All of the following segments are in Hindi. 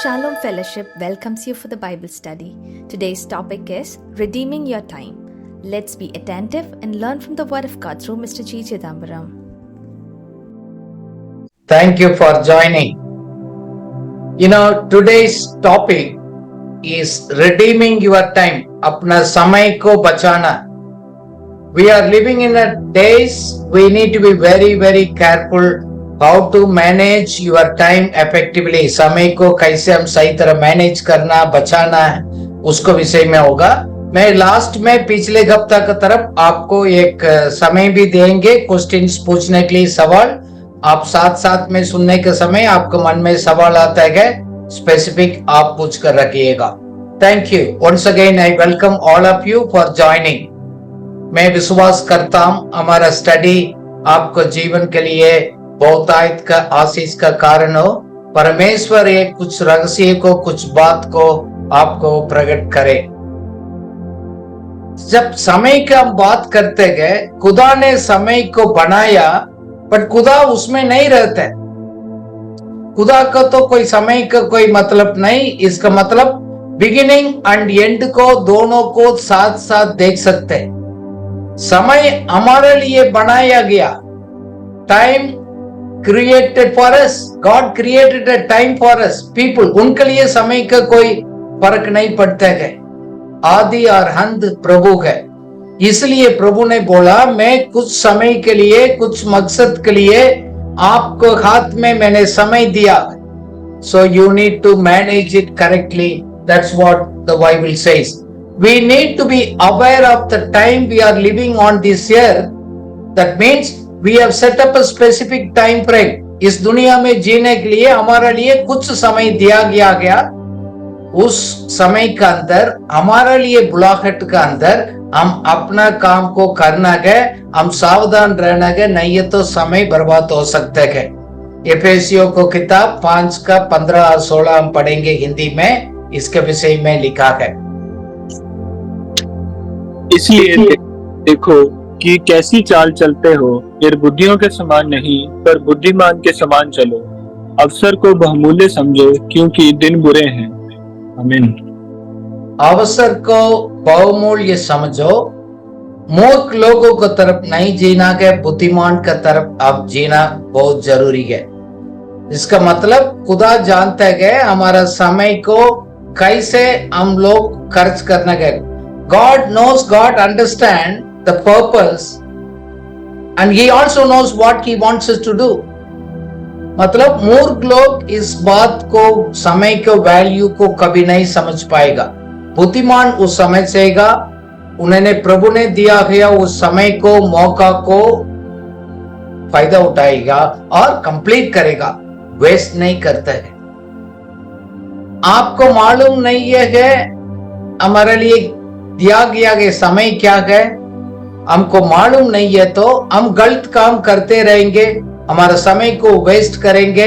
Shalom Fellowship welcomes you for the Bible study. Today's topic is Redeeming Your Time. Let's be attentive and learn from the Word of God through Mr. G. Chidambaram. Thank you for joining. Today's topic is redeeming your time. अपना समय को बचाना. We are living in a days we need to be very, very careful how to manage your time effectively. समय को कैसे हम सही तरह मैनेज करना, बचाना है, उसको विषय में होगा. मैं लास्ट में पिछले हफ्ता की तरफ आपको एक समय भी देंगे क्वेश्चंस पूछने के लिए सवाल. आप साथ साथ में सुनने के समय आपको मन में सवाल आता है स्पेसिफिक आप पूछ कर रखिएगा. Thank you once again. I welcome all of you for joining. मैं विश्वास करता हूं हमारा स्टडी आपको जीवन के लिए बहुतायत का आशीष का कारण हो. परमेश्वर एक कुछ रहस्य को, कुछ बात को आपको प्रकट करे. जब समय की हम बात करते गए, खुदा ने समय को बनाया बट खुदा उसमें नहीं रहता है. खुदा का तो कोई समय का कोई मतलब नहीं. इसका मतलब बिगिनिंग एंड एंड को दोनों को साथ साथ देख सकते हैं. समय हमारे लिए बनाया गया. Time created for us. God created a time for us. People, उनके लिए समय का कोई फर्क नहीं पड़ता है. आदि और अंत प्रभु है. इसलिए प्रभु ने बोला मैं कुछ समय के लिए, कुछ मकसद के लिए आपको हाथ में मैंने समय दिया. So you need to manage it correctly. That's what the Bible says. We need to be aware of the time we are living on this year. That means we have set up a specific time frame. इस दुनिया में जीने के लिए हमारे लिए कुछ समय दिया गया. उस समय के अंदर हमारे लिए बुलाहट के अंदर हम अपना काम को करना है. हम सावधान रहना है, नहीं तो समय बर्बाद हो सकता है. एफेसियों को किताब 5 का 15 और 16 हम पढ़ेंगे हिंदी में. इसके विषय में लिखा है. इसलिए देखो कि कैसी चाल चलते हो, निर्बुद्धियों के समान नहीं पर बुद्धिमान के समान चलो. अवसर को बहुमूल्य समझो क्योंकि दिन बुरे हैं. आमीन. अवसर को बहुमूल्य समझो. मूर्ख लोगों की तरफ नहीं जीना है, बुद्धिमान की तरफ अब जीना बहुत जरूरी है. इसका मतलब खुदा जानता है हमारा समय को कैसे हम लोग खर्च करना है. God knows, God understands the purpose and he also knows what he wants us to do. मतलब मूर्ख लोग इस बात को, समय के वैल्यू को कभी नहीं समझ पाएगा. बुद्धिमान उस समय सेगा. उन्होंने प्रभु ने दिया गया उस समय को, मौका को फायदा उठाएगा और कंप्लीट करेगा. वेस्ट नहीं करता है. आपको मालूम नहीं है हमारे लिए दिया गया के समय क्या है. हमको मालूम नहीं है तो हम गलत काम करते रहेंगे, हमारा समय को वेस्ट करेंगे.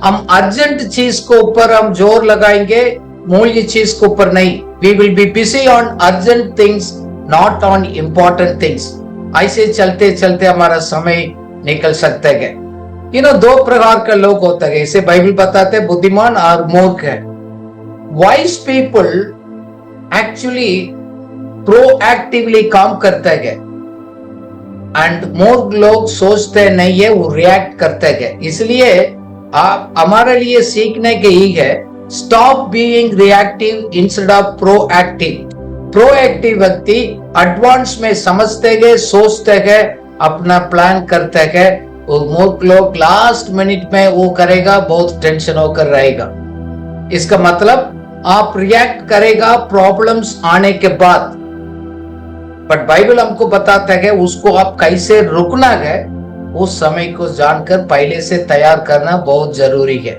हम अर्जेंट चीज को ऊपर हम जोर लगाएंगे, मूल्य चीज के ऊपर नहीं. We will be busy on urgent things, not on important things. ऐसे चलते चलते हमारा समय निकल सकता है. दो प्रकार के लोग होते हैं. इसे बाइबल बताते हैं बुद्धिमान और मूर्ख है. वाइज पीपल एक्चुअली प्रोएक्टिवली काम करते हैं एंड मूर्ख लोग सोचते नहीं है, वो रिएक्ट करते हैं. इसलिए आप हमारे लिए सीखने के ही है, stop being reactive instead of proactive. Proactive व्यक्ति एडवांस में समझते हैं, सोचते हैं, अपना प्लान करते हैं. वो मूर्ख लोग लास्ट मिनट में वो करेगा, बहुत टेंशन होकर रहेगा. इसका मतलब आप रिएक्ट करेगा प्रॉब्लम्स आने के बाद. बट बाइबल हमको बताता है उसको आप कैसे रुकना है, उस समय को जानकर पहले से तैयार करना बहुत जरूरी है.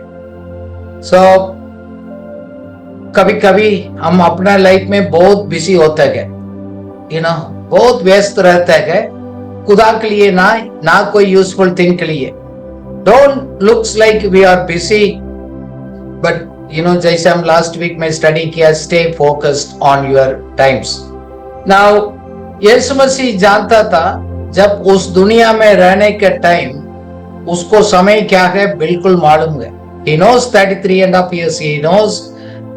कभी कभी हम अपना लाइफ में बहुत बिजी होते हैं, बहुत व्यस्त रहते हैं. खुदा के लिए ना कोई यूजफुल थिंग के लिए. Don't looks like we are busy but जैसे हम लास्ट वीक में स्टडी किया, stay focused on your times. Now यीशु मसीह जानता था जब उस दुनिया में रहने के टाइम उसको समय क्या है बिल्कुल मालूम है. He knows 33.5 years. He knows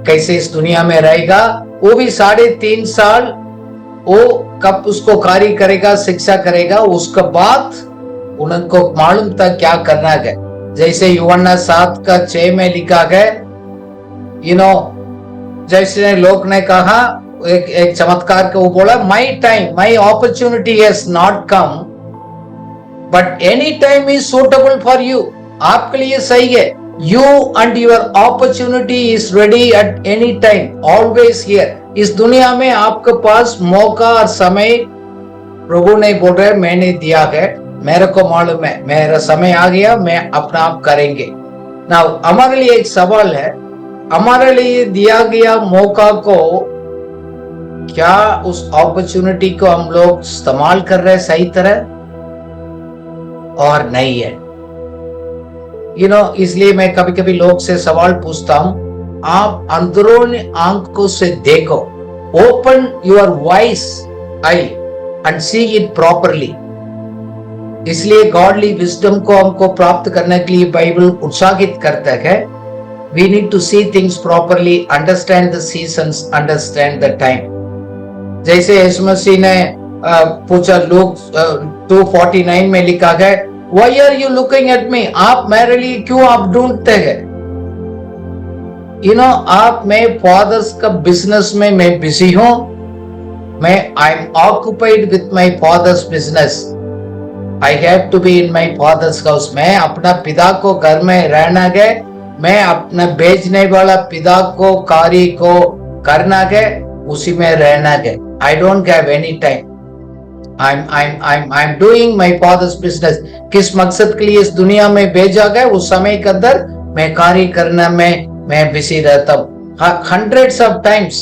कैसे इस दुनिया में रहेगा. वो भी 3.5 साल वो कब उसको कार्य करेगा, शिक्षा करेगा, उसके बाद उनको मालूम था क्या करना है. जैसे यूहन्ना 7:6 में लिखा है, जैसे लोग ने कहा, एक चमत्कार को वो बोला, my time, my opportunity has not come but any time is suitable for you. आपके लिए सही है. You and your opportunity is ready at any time, always here. इस दुनिया में आपके पास मौका और समय प्रभु ने बोल रहे मैंने दिया है, मेरे को मालूम है, मेरा समय आ गया, मैं अपना आप करेंगे. Now हमारे लिए एक सवाल है, हमारे लिए दिया गया मौका को क्या उस अपॉर्चुनिटी को हम लोग इस्तेमाल कर रहे हैं सही तरह और नहीं है. इसलिए मैं कभी कभी लोग से सवाल पूछता हूं, आप अंदरूनी आंखों से देखो, open your vice I and see it properly. इसलिए गॉडली विजडम को हमको प्राप्त करने के लिए बाइबल उत्साहित करता है. We need to see things properly, understand the seasons, understand the time. जैसे यीशु मसीह ने पूछा, लूक 2:49 में लिखा है, Why are you looking at me? आप मेरे लिए क्यों आप ढूंढते हैं? आप मैं फादर्स का बिजनेस में मैं बिजी हूं. मैं I am occupied with my father's business. I have to be in my father's house. मैं अपना पिता को घर में रहना है, मैं अपना भेजने वाला पिता को कार्य को करना है, उसी में रहना है. I don't have any time. I'm doing my father's business. किस मकसद के लिए इस दुनिया में भेजा गया, उस समय के अंदर मैं कार्य करना में मैं बिजी रहता हूँ. hundreds of times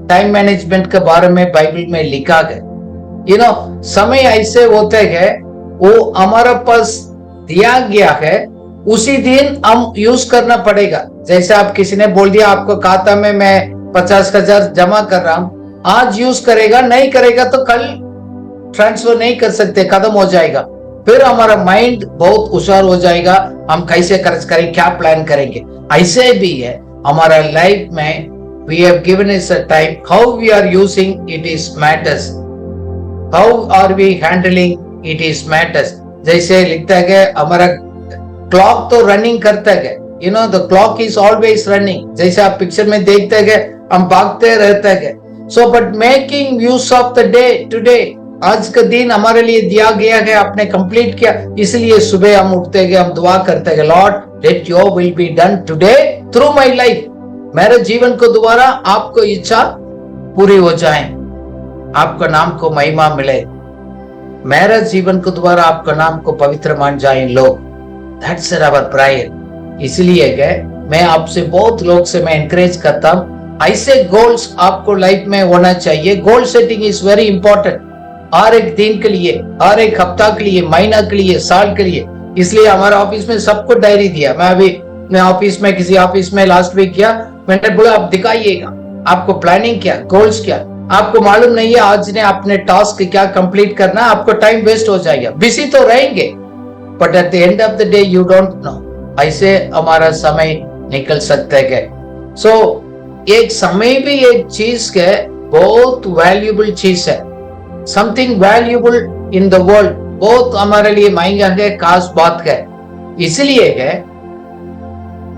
time management के बारे में बाइबल में लिखा गया. समय ऐसे होते हैं, वो हमारा पास दिया गया है, उसी दिन हम यूज करना पड़ेगा. जैसे आप किसी ने बोल दिया आपको खाता में मैं 50,000 जमा कर रहा हूं, आज यूज करेगा, नहीं करेगा तो कल ट्रांसफर नहीं कर सकते, खत्म हो जाएगा. फिर हमारा माइंड बहुत होशियार हो जाएगा, हम कैसे खर्च करें, क्या प्लान करेंगे. ऐसे भी है हमारा लाइफ में. We have given us a time, how we are using it is matters, how are we handling it is matters. जैसे लिखता है हमारा क्लॉक तो रनिंग करता है, the clock is always running. जैसे आप पिक्चर में देखते हैं हम भागते रहते हैं. So but making use of the day today, आज का दिन हमारे लिए दिया गया है, आपने कंप्लीट किया. इसलिए सुबह हम उठते हैं, हम दुआ करते हैं, Lord let your will be done today through my life. मेरे जीवन को दोबारा आपको इच्छा पूरी हो जाए, आपका नाम को महिमा मिले, मेरे जीवन को दोबारा आपका नाम को पवित्र मान जाए लोग. That's our prayer. इसलिए मैं आपसे बहुत लोग से मैं एनकरेज करता हूं, ऐसे गोल्स आपको लाइफ में होना चाहिए. Goal setting is very important. हर एक दिन के लिए, हर एक हफ्ता के लिए, महीना के लिए, साल के लिए. इसलिए हमारे ऑफिस में सबको डायरी दिया. मैं ऑफिस में किसी ऑफिस में लास्ट वीक किया, मैंने बोला आप दिखाइएगा आपको प्लानिंग क्या, गोल्स क्या. आपको मालूम नहीं है आज ने अपने टास्क क्या कंप्लीट करना, आपको टाइम वेस्ट हो जाएगा. बिजी तो रहेंगे but at the end of the day you don't know. ऐसे हमारा समय निकल सकता है. सो एक समय भी एक चीज के बहुत वैल्यूबल चीज है. Something valuable in the world, बहुत हमारे लिए महंगा है, खास बात है. इसलिए है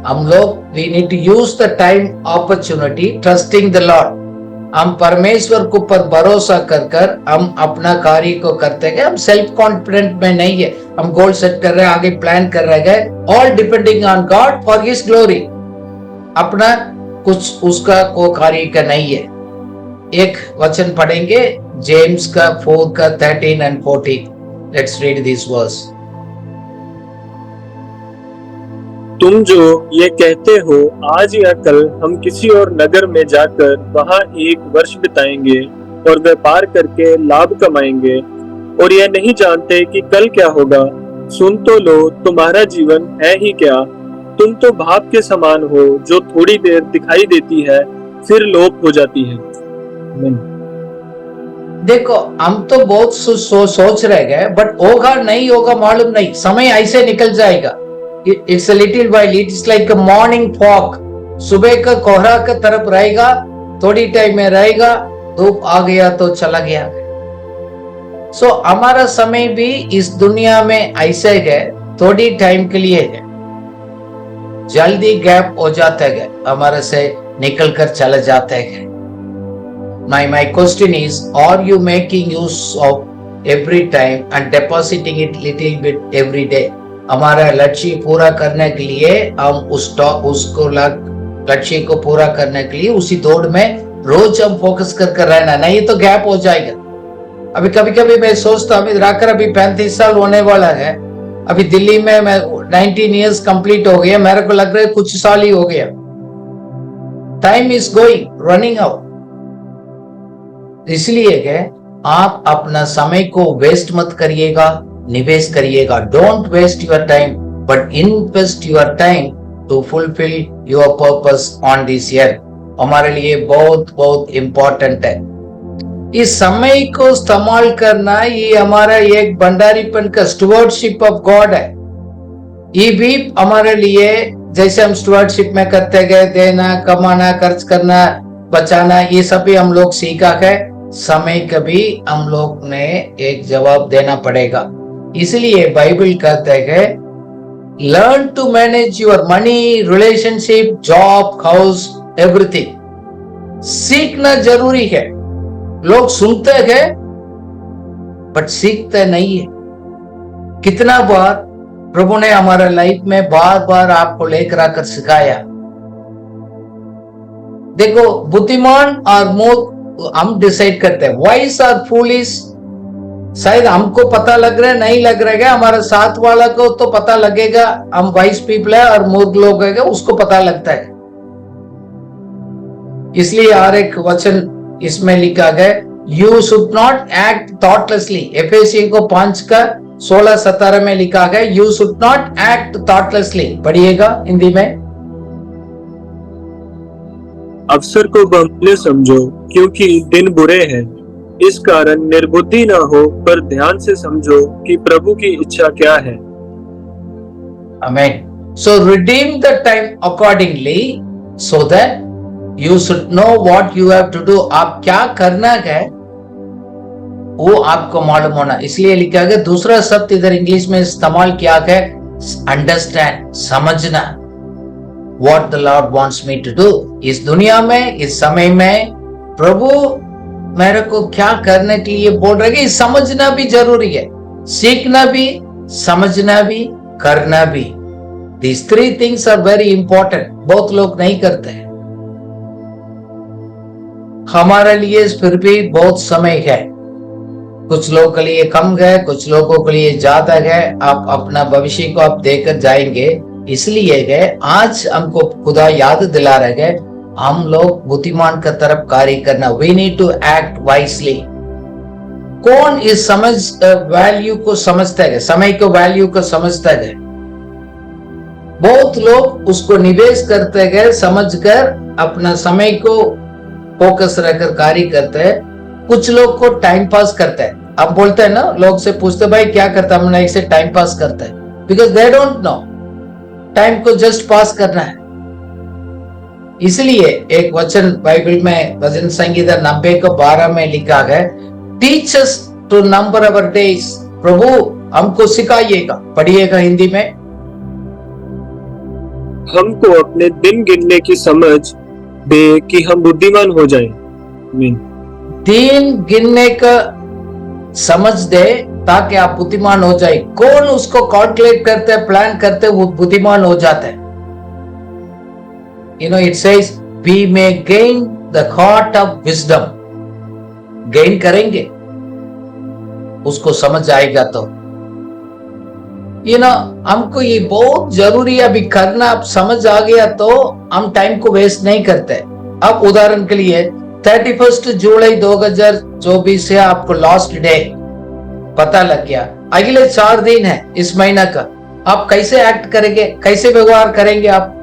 हम लोग we need to use the time opportunity trusting the Lord. हम परमेश्वर के ऊपर भरोसा कर हम अपना कार्य को करते हैं. हम सेल्फ कॉन्फिडेंट में नहीं है, हम गोल सेट कर रहे हैं, आगे प्लान कर रहे हैं, all depending on God for his glory. अपना कुछ उसका को कार्य का नहीं है. एक वचन पढ़ेंगे जेम्स का 4:13 and 14. Let's read these verse. तुम जो ये कहते हो आज या कल हम किसी और नगर में जाकर वहां 1 वर्ष बिताएंगे और व्यापार करके लाभ कमाएंगे और यह नहीं जानते कि कल क्या होगा, सुन तो लो तुम्हारा जीवन है ही क्या. तुम तो भाप के समान हो जो थोड़ी देर दिखाई देती है फिर लोप हो जाती है. देखो हम तो बहुत सोच रहे गए बट होगा नहीं होगा मालूम नहीं. समय ऐसे निकल जाएगा. It's a little while, it's like a morning fog. सुबह का कोहरा का तरफ रहेगा, थोड़ी टाइम में रहेगा, धूप आ गया तो चला गया। सो हमारा समय भी इस दुनिया में ऐसे है, थोड़ी टाइम के लिए है, जल्दी गैप हो जाता है, हमारे से निकल कर चले जाते हैं। My question is, are you making use of every time and depositing it little bit every day? हमारा लक्ष्य पूरा करने के लिए हम उसको लक्ष्य को पूरा करने के लिए उसी दौड़ में रोज हम फोकस कर रहना, नहीं तो गैप हो जाएगा। अभी कभी कभी मैं सोचता हूँ, राकर अभी 35 साल होने वाला है, अभी दिल्ली में मैं 19 इयर्स कंप्लीट हो गया, मेरे को लग रहा है कुछ साल ही हो गया। Time is going, running out. इसलिए कि आप अपना समय को वेस्ट मत करिएगा, निवेश करिएगा। Don't waste your time but invest your time to fulfil your purpose on this year. हमारे लिए बहुत बहुत इंपॉर्टेंट है। इस समय को इस्तेमाल करना, ये हमारा एक भंडारीपन का स्टुवर्डशिप ऑफ गॉड है। ये भी हमारे लिए, जैसे हम स्टुवर्डशिप में करते गए, देना, कमाना, खर्च करना, बचाना, ये सभी हम लोग सीखा है। समय कभी हम लोग ने एक जवाब देना पड़ेगा। इसलिए बाइबल कहते हैं, learn to manage your money, relationship, job, house, everything. सीखना जरूरी है। लोग सुनते हैं बट सीखते नहीं है। कितना बार प्रभु ने हमारा लाइफ में बार बार आपको लेकर आकर सिखाया। देखो, बुद्धिमान और मूर्ख हम डिसाइड करते हैं, वाइस और फूलिश शायद हमको पता लग रहा है, नहीं लग रहा है, हमारे साथ वाला को तो पता लगेगा हम वाइस पीपल है, और मूर्ख लोग है उसको पता लगता है। इसलिए हर एक वचन इसमें लिखा गया, यू शुड नॉट एक्ट थॉटलेसली। एफेसियों को 5 का 16-17 में लिखा गया, यू शुड नॉट एक्ट थॉटलेसली। पढ़िएगा हिंदी में। अवसर को बहुमूल्य समझो क्योंकि दिन बुरे हैं, इस कारण निर्बुद्धि न हो, पर ध्यान से समझो कि प्रभु की इच्छा क्या है। Amen. So redeem the time accordingly so that you should know what you have to do. आप क्या करना है वो आपको मालूम होना। इसलिए लिखा गया, दूसरा शब्द इधर इंग्लिश में इस्तेमाल किया गया, अंडरस्टैंड, समझना। What the Lord wants me to do. इस दुनिया में, इस समय में प्रभु मेरे को क्या करने के लिए बोल रहे हैं, समझना भी जरूरी है। सीखना भी, समझना भी, करना भी। These 3 things are very important. बहुत लोग नहीं करते हैं। हमारे लिए फिर भी बहुत समय है। कुछ लोगों के लिए कम है, कुछ लोगों के लिए ज्यादा है। आप अपना भविष्य को आप देकर जाएंगे। इसलिए गए आज हमको खुदा याद दिला रहे हैं, हम लोग बुद्धिमान का तरफ कार्य करना। We need to act wisely. कौन इस समझ वैल्यू को समझता है, समय को वैल्यू को समझता है? बहुत लोग उसको निवेश करते गए, समझकर अपना समय को फोकस रहकर कार्य करते हैं। कुछ लोग को टाइम पास करते हैं। अब बोलते हैं ना, लोग से पूछते भाई क्या करता है, हमने इसे टाइम पास करता है, because they don't know time को जस्ट पास करना है। इसलिए एक वचन बाइबल में भजन संगीता 90:12 में लिखा है, teach us to number our days. प्रभु हमको सिखाइएगा। पढ़िएगा हिंदी में। हमको अपने दिन गिनने की समझ दे कि हम बुद्धिमान हो जाएं। दिन गिनने का समझ दे ताकि आप बुद्धिमान हो जाए। कौन उसको कैलकुलेट करते हैं, प्लान करते हैं, वो बुद्धिमान हो जाता है। You know, it says we may gain the heart of wisdom. Gain करेंगे, उसको समझ आएगा तो। हमको ये बहुत जरूरी है अभी करना। अब समझ आ गया तो हम टाइम को वेस्ट नहीं करते। अब उदाहरण के लिए 31 जुलाई 2024 है, आपको लास्ट डे पता लग गया, अगले 4 दिन है इस महीना का। आप कैसे एक्ट करेंगे, कैसे व्यवहार करेंगे, आप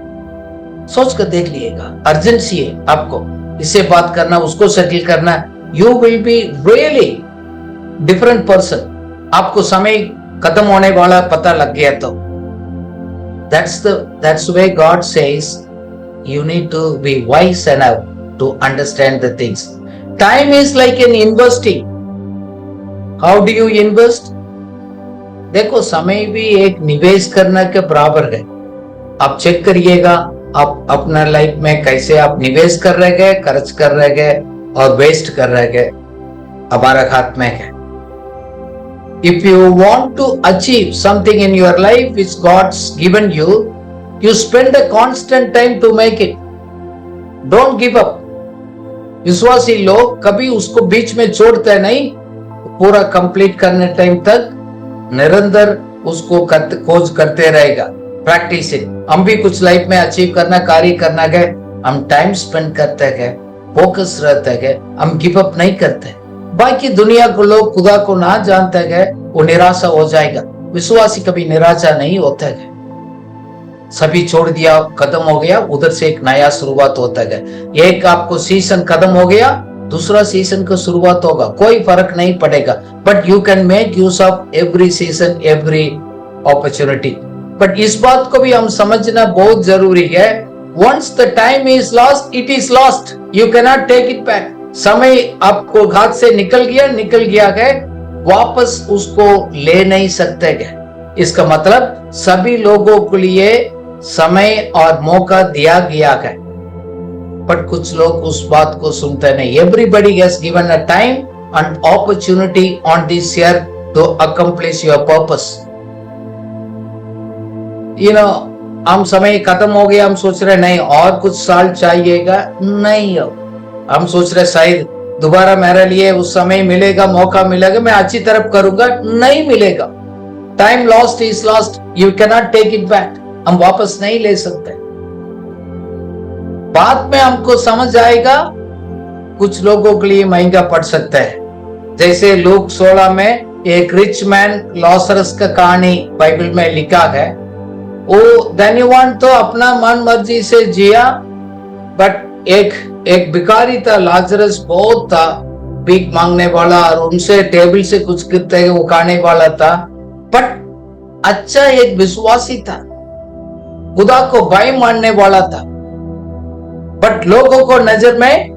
सोच कर देख लीजिएगा। अर्जेंसी है आपको, इससे बात करना, उसको सेटल करना। You will be really different person. आपको समय खत्म होने वाला पता लग गया तो that's why God says you need to be wise enough to understand the things. Time is like an investing. How do you invest? देखो, समय भी एक निवेश करने के बराबर है. आप चेक करिएगा आप अपना लाइफ में कैसे आप निवेश कर रहे गए, खर्च कर रहे गए और वेस्ट कर रहे गए, हमारा हाथ में है. If you want to achieve something in your life which God's given you, you spend a constant time to make it. Don't give up. विश्वासी लोग कभी उसको बीच में छोड़ते नहीं, पूरा कंप्लीट करने टाइम तक निरंतर उसको खोज करते रहेगा. प्रैक्टिसिंग. हम भी कुछ लाइफ में अचीव करना, कार्य करना गए, हम टाइम स्पेंड करते गए, फोकस रहते गए, हम गिव अप नहीं करते. बाकी दुनिया को लोग खुदा को ना जानते गए, वो निराशा हो जाएगा. विश्वासी कभी निराशा नहीं होता है. सभी छोड़ दिया, खत्म हो गया, उधर से एक नया शुरुआत होता है. एक आपको सीजन खत्म हो गया, दूसरा सीजन का शुरुआत होगा, कोई फर्क नहीं पड़ेगा. But you can make use of every season, every opportunity. But इस बात को भी हम समझना बहुत जरूरी है. Once the time is lost, it is lost. You can not take it back. समय आपको हाथ से निकल गया है, वापस उसको ले नहीं सकते गए. इसका मतलब सभी लोगों के लिए समय और मौका दिया गया है, बट कुछ लोग उस बात को सुनते नहीं. Everybody has given a time and opportunity on this year to accomplish your purpose. हम समय खत्म हो गया, हम सोच रहे नहीं और कुछ साल चाहिएगा. नहीं, हम सोच रहे शायद दोबारा मेरे लिए उस समय मिलेगा, मौका मिलेगा, मैं अच्छी तरफ करूंगा. नहीं मिलेगा. Time lost is lost. You can not take it back. हम वापस नहीं ले सकते. बाद में हमको समझ आएगा, कुछ लोगों के लिए महंगा पड़ सकता है. जैसे लूक 16 में एक रिच मैन लॉजरस का कहानी बाइबल में लिखा है. वो धनवान तो अपना मन मर्जी से जिया, बट एक भिखारी था, लाजरस बहुत था, भीख मांगने वाला, और उनसे टेबल से कुछ गिरते हुए वो खाने वाला था. बट अच्छा एक विश्वासी था, खुदा को भाई मानने वाला था. बट लोगों को नजर में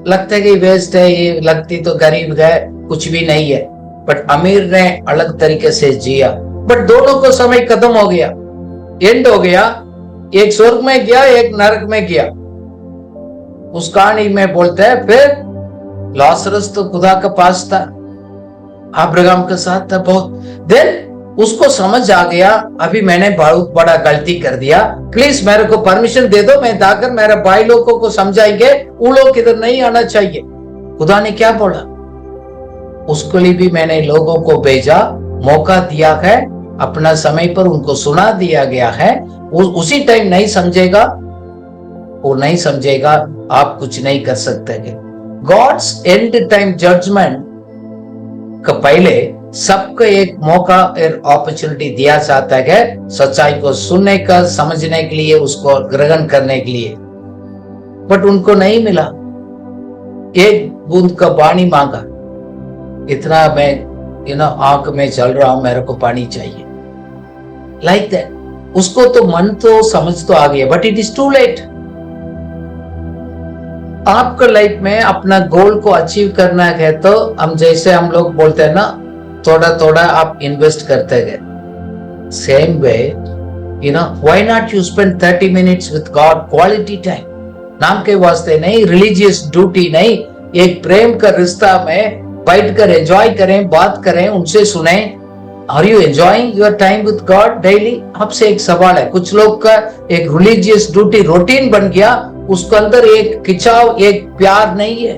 लगता है कि वेस्ट है, ये लगती तो गरीब है, कुछ भी नहीं है. बट अमीर ने अलग तरीके से जिया. बट दोनों को समय खत्म हो गया, एंड हो गया. एक स्वर्ग में गया, एक नरक में गया. उस कहानी में बोलते हैं फिर लाजरस तो खुदा के पास था, अब्राहम के साथ था बहुत. देन उसको समझ आ गया, अभी मैंने बहुत बड़ा गलती कर दिया, प्लीज मेरे को परमिशन दे दो, मैं जाकर मेरे भाई लोगों को समझाएंगे, वो लोग इधर नहीं आना चाहिए. खुदा ने क्या बोला? उसके लिए भी मैंने लोगों को भेजा, मौका दिया है, अपना समय पर उनको सुना दिया गया है. वो उसी टाइम नहीं समझेगा, वो नहीं समझेगा, आप कुछ नहीं कर सकते. गॉड्स एंड टाइम जजमेंट का पहले सबको एक मौका और अपॉर्चुनिटी दिया जाता है, सच्चाई को सुनने का, समझने के लिए, उसको ग्रहण करने के लिए. बट उनको नहीं मिला. एक बूंद का पानी मांगा, इतना मैं आंख में चल रहा हूं, मेरे को पानी चाहिए. Like that. उसको तो मन तो समझ तो आ गया, but it is too late. आपका लाइफ में अपना गोल को अचीव करना है तो हम लोग बोलते हैं ना, थोड़ा थोड़ा आप इन्वेस्ट करते गए. Same way why not you spend 30 minutes with God, quality time. नाम के वास्ते नहीं, रिलीजियस ड्यूटी नहीं, एक प्रेम का रिश्ता में बैठ कर एंजॉय करें, बात करें, उनसे सुने. Are you enjoying your time with God daily? आपसे एक सवाल है. कुछ लोग का एक रिलीजियस ड्यूटी रूटीन बन गया, उसके अंदर एक खिंचाव, एक प्यार नहीं है.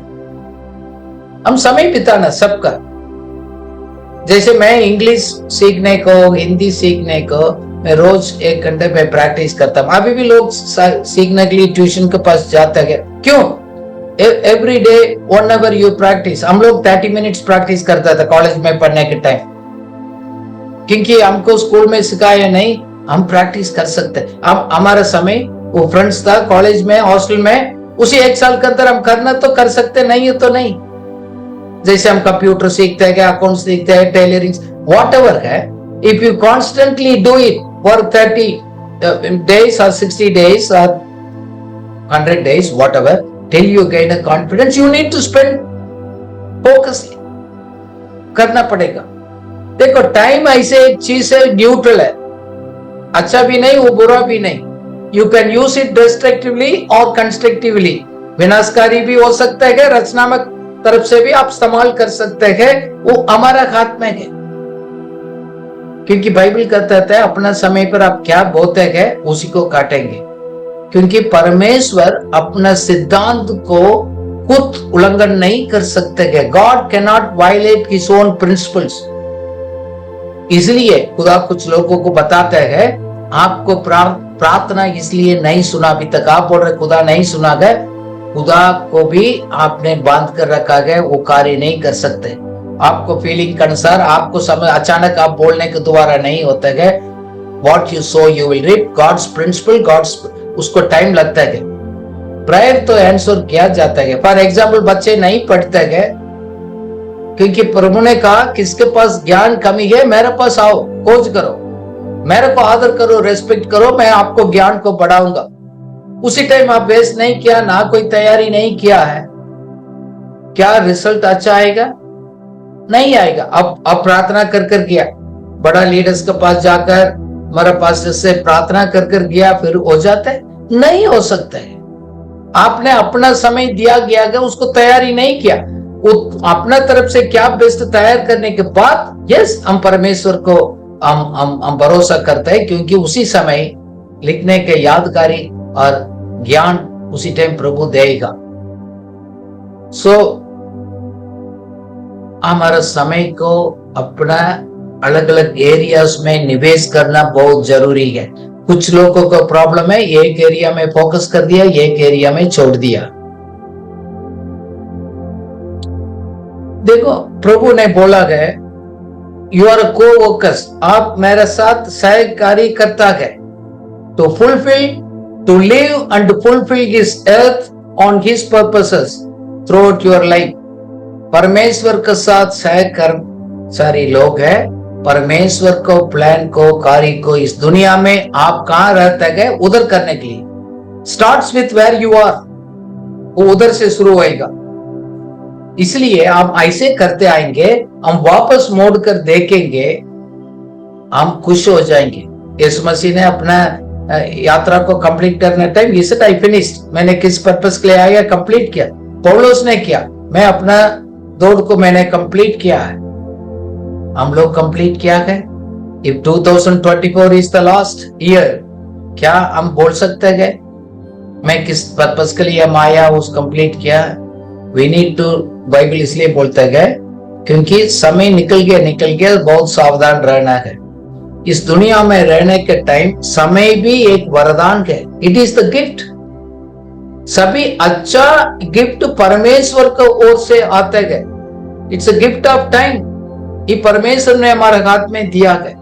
हम समय बिताना सबका. जैसे मैं इंग्लिश सीखने को, हिंदी सीखने को मैं रोज 1 घंटे में प्रैक्टिस करता हूँ. अभी भी लोग सीखने के लिए ट्यूशन के पास जाते हैं. क्यों? Every day 1 hour you practice. हम लोग 30 मिनट्स प्रैक्टिस करता था कॉलेज में पढ़ने के टाइम, क्योंकि हमको स्कूल में सिखाया नहीं, हम प्रैक्टिस कर सकते. अब हमारा समय वो फ्रेंड्स था कॉलेज में, हॉस्टल में, उसी 1 साल के अंदर हम करना तो कर सकते, नहीं है तो नहीं. जैसे हम कंप्यूटर सीखते हैं, अकाउंट सीखते हैं, टेलरिंग, व्हाटएवर है. If you constantly do it for 30 days or 60 days or 100 days, whatever, till you gain a confidence, you need to spend focusly. करना पड़ेगा। देखो टाइम ऐसे एक चीज है, न्यूट्रल है, अच्छा भी नहीं वो बुरा भी नहीं। You can use it destructively और कंस्ट्रक्टिवली, विनाशकारी भी हो सकता है, रचनात्मक तरफ से भी आप इस्तेमाल कर सकते हैं, वो हमारा हाथ में है। क्योंकि बाइबल कहता है अपना समय पर आप क्या बोते हैं उसी को काटेंगे। क्योंकि परमेश्वर अपना सिद्धांत को खुद उल्लंघन नहीं कर सकते हैं। God can not violate his own principles. इसलिए खुदा कुछ लोगों को बताते हैं आपको प्रार्थना इसलिए नहीं सुना अभी तक। आप बोल रहे खुदा नहीं सुना गया, खुदा को भी आपने बांध कर रखा गया, वो कार्य नहीं कर सकते। आपको फीलिंग के अनुसार आपको समझ अचानक आप बोलने के द्वारा नहीं होता है। What you sow you will reap, God's principle, God's उसको टाइम लगता है। प्रेयर तो आंसर किया जाता है। फॉर एग्जाम्पल बच्चे नहीं पढ़ते हैं क्योंकि प्रभु ने कहा किसके पास ज्ञान कमी है मेरे पास आओ, खोज करो, मेरे को आदर करो, रेस्पेक्ट करो, मैं आपको ज्ञान को बढ़ाऊंगा। उसी टाइम आप वेस्ट नहीं किया, ना कोई तैयारी नहीं किया है, क्या रिजल्ट अच्छा आएगा? नहीं आएगा। अब प्रार्थना कर गया, बड़ा लीडर्स के पास जाकर हमारे पास जैसे प्रार्थना कर गया फिर हो जाता है? नहीं हो सकता है। आपने अपना समय दिया गया उसको तैयारी नहीं किया, वो अपना तरफ से क्या बेस्ट तैयार करने के बाद यस हम परमेश्वर को हम भरोसा करते हैं, क्योंकि उसी समय लिखने के यादगारी और ज्ञान उसी टाइम प्रभु देगा। हमारा समय को अपना अलग अलग एरियाज में निवेश करना बहुत जरूरी है। कुछ लोगों को प्रॉब्लम है, एक एरिया में फोकस कर दिया, एक एरिया में छोड़ दिया। देखो प्रभु ने बोला है यू आर को वर्कर्स, आप मेरे साथ सहकारी करता है to fulfil, to live and fulfil his earth on his purposes throughout your life. परमेश्वर के साथ सहकर्मचारी लोग हैं। परमेश्वर को प्लान को कार्य को इस दुनिया में आप कहां रहते गए उधर करने के लिए starts with where you are, वो उधर से शुरू होएगा। इसलिए आप ऐसे करते आएंगे, हम वापस मोड़ कर देखेंगे, हम खुश हो जाएंगे। यीशु मसीह ने अपना यात्रा को कंप्लीट करने time he said I finished, मैंने किस पर्पस के लिए आया कंप्लीट किया। पौलुस ने किया, मैं अपना दौड़ को मैंने कंप्लीट किया है। हम लोग कंप्लीट किया है। If 2024 is the last year, क्या हम बोल सकते हैं मैं किस पर्पस के लिए हम आया उस कंप्लीट किया? वी नीड टू, बाइबल इसलिए बोलते हैं क्योंकि समय निकल गया, बहुत सावधान रहना है। इस दुनिया में रहने के टाइम समय भी एक वरदान है, इट इज द गिफ्ट। सभी अच्छा गिफ्ट परमेश्वर को ओर से आते गए। It's a gift of time, ये परमेश्वर ने हमारे हाथ में दिया है।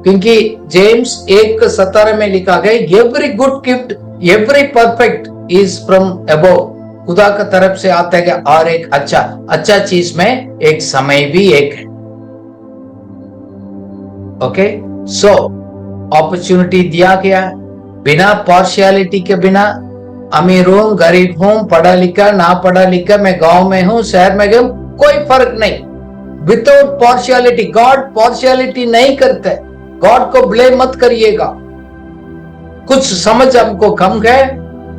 क्योंकि जेम्स 1:17 में लिखा गया every good gift every perfect is from above, खुदा की तरफ से आता है। और एक अच्छा चीज में एक समय भी एक है। ओके, सो अपॉर्चुनिटी दिया गया बिना पार्शियलिटी के, बिना अमीर हूं गरीब हूं, पढ़ा लिखा ना पढ़ा लिखा, मैं गांव में हूं शहर में गया, कोई फर्क नहीं। विदाउट पार्शियलिटी, गॉड पार्शियलिटी नहीं करते। गॉड को ब्लेम मत करिएगा। कुछ समझ हमको कम है,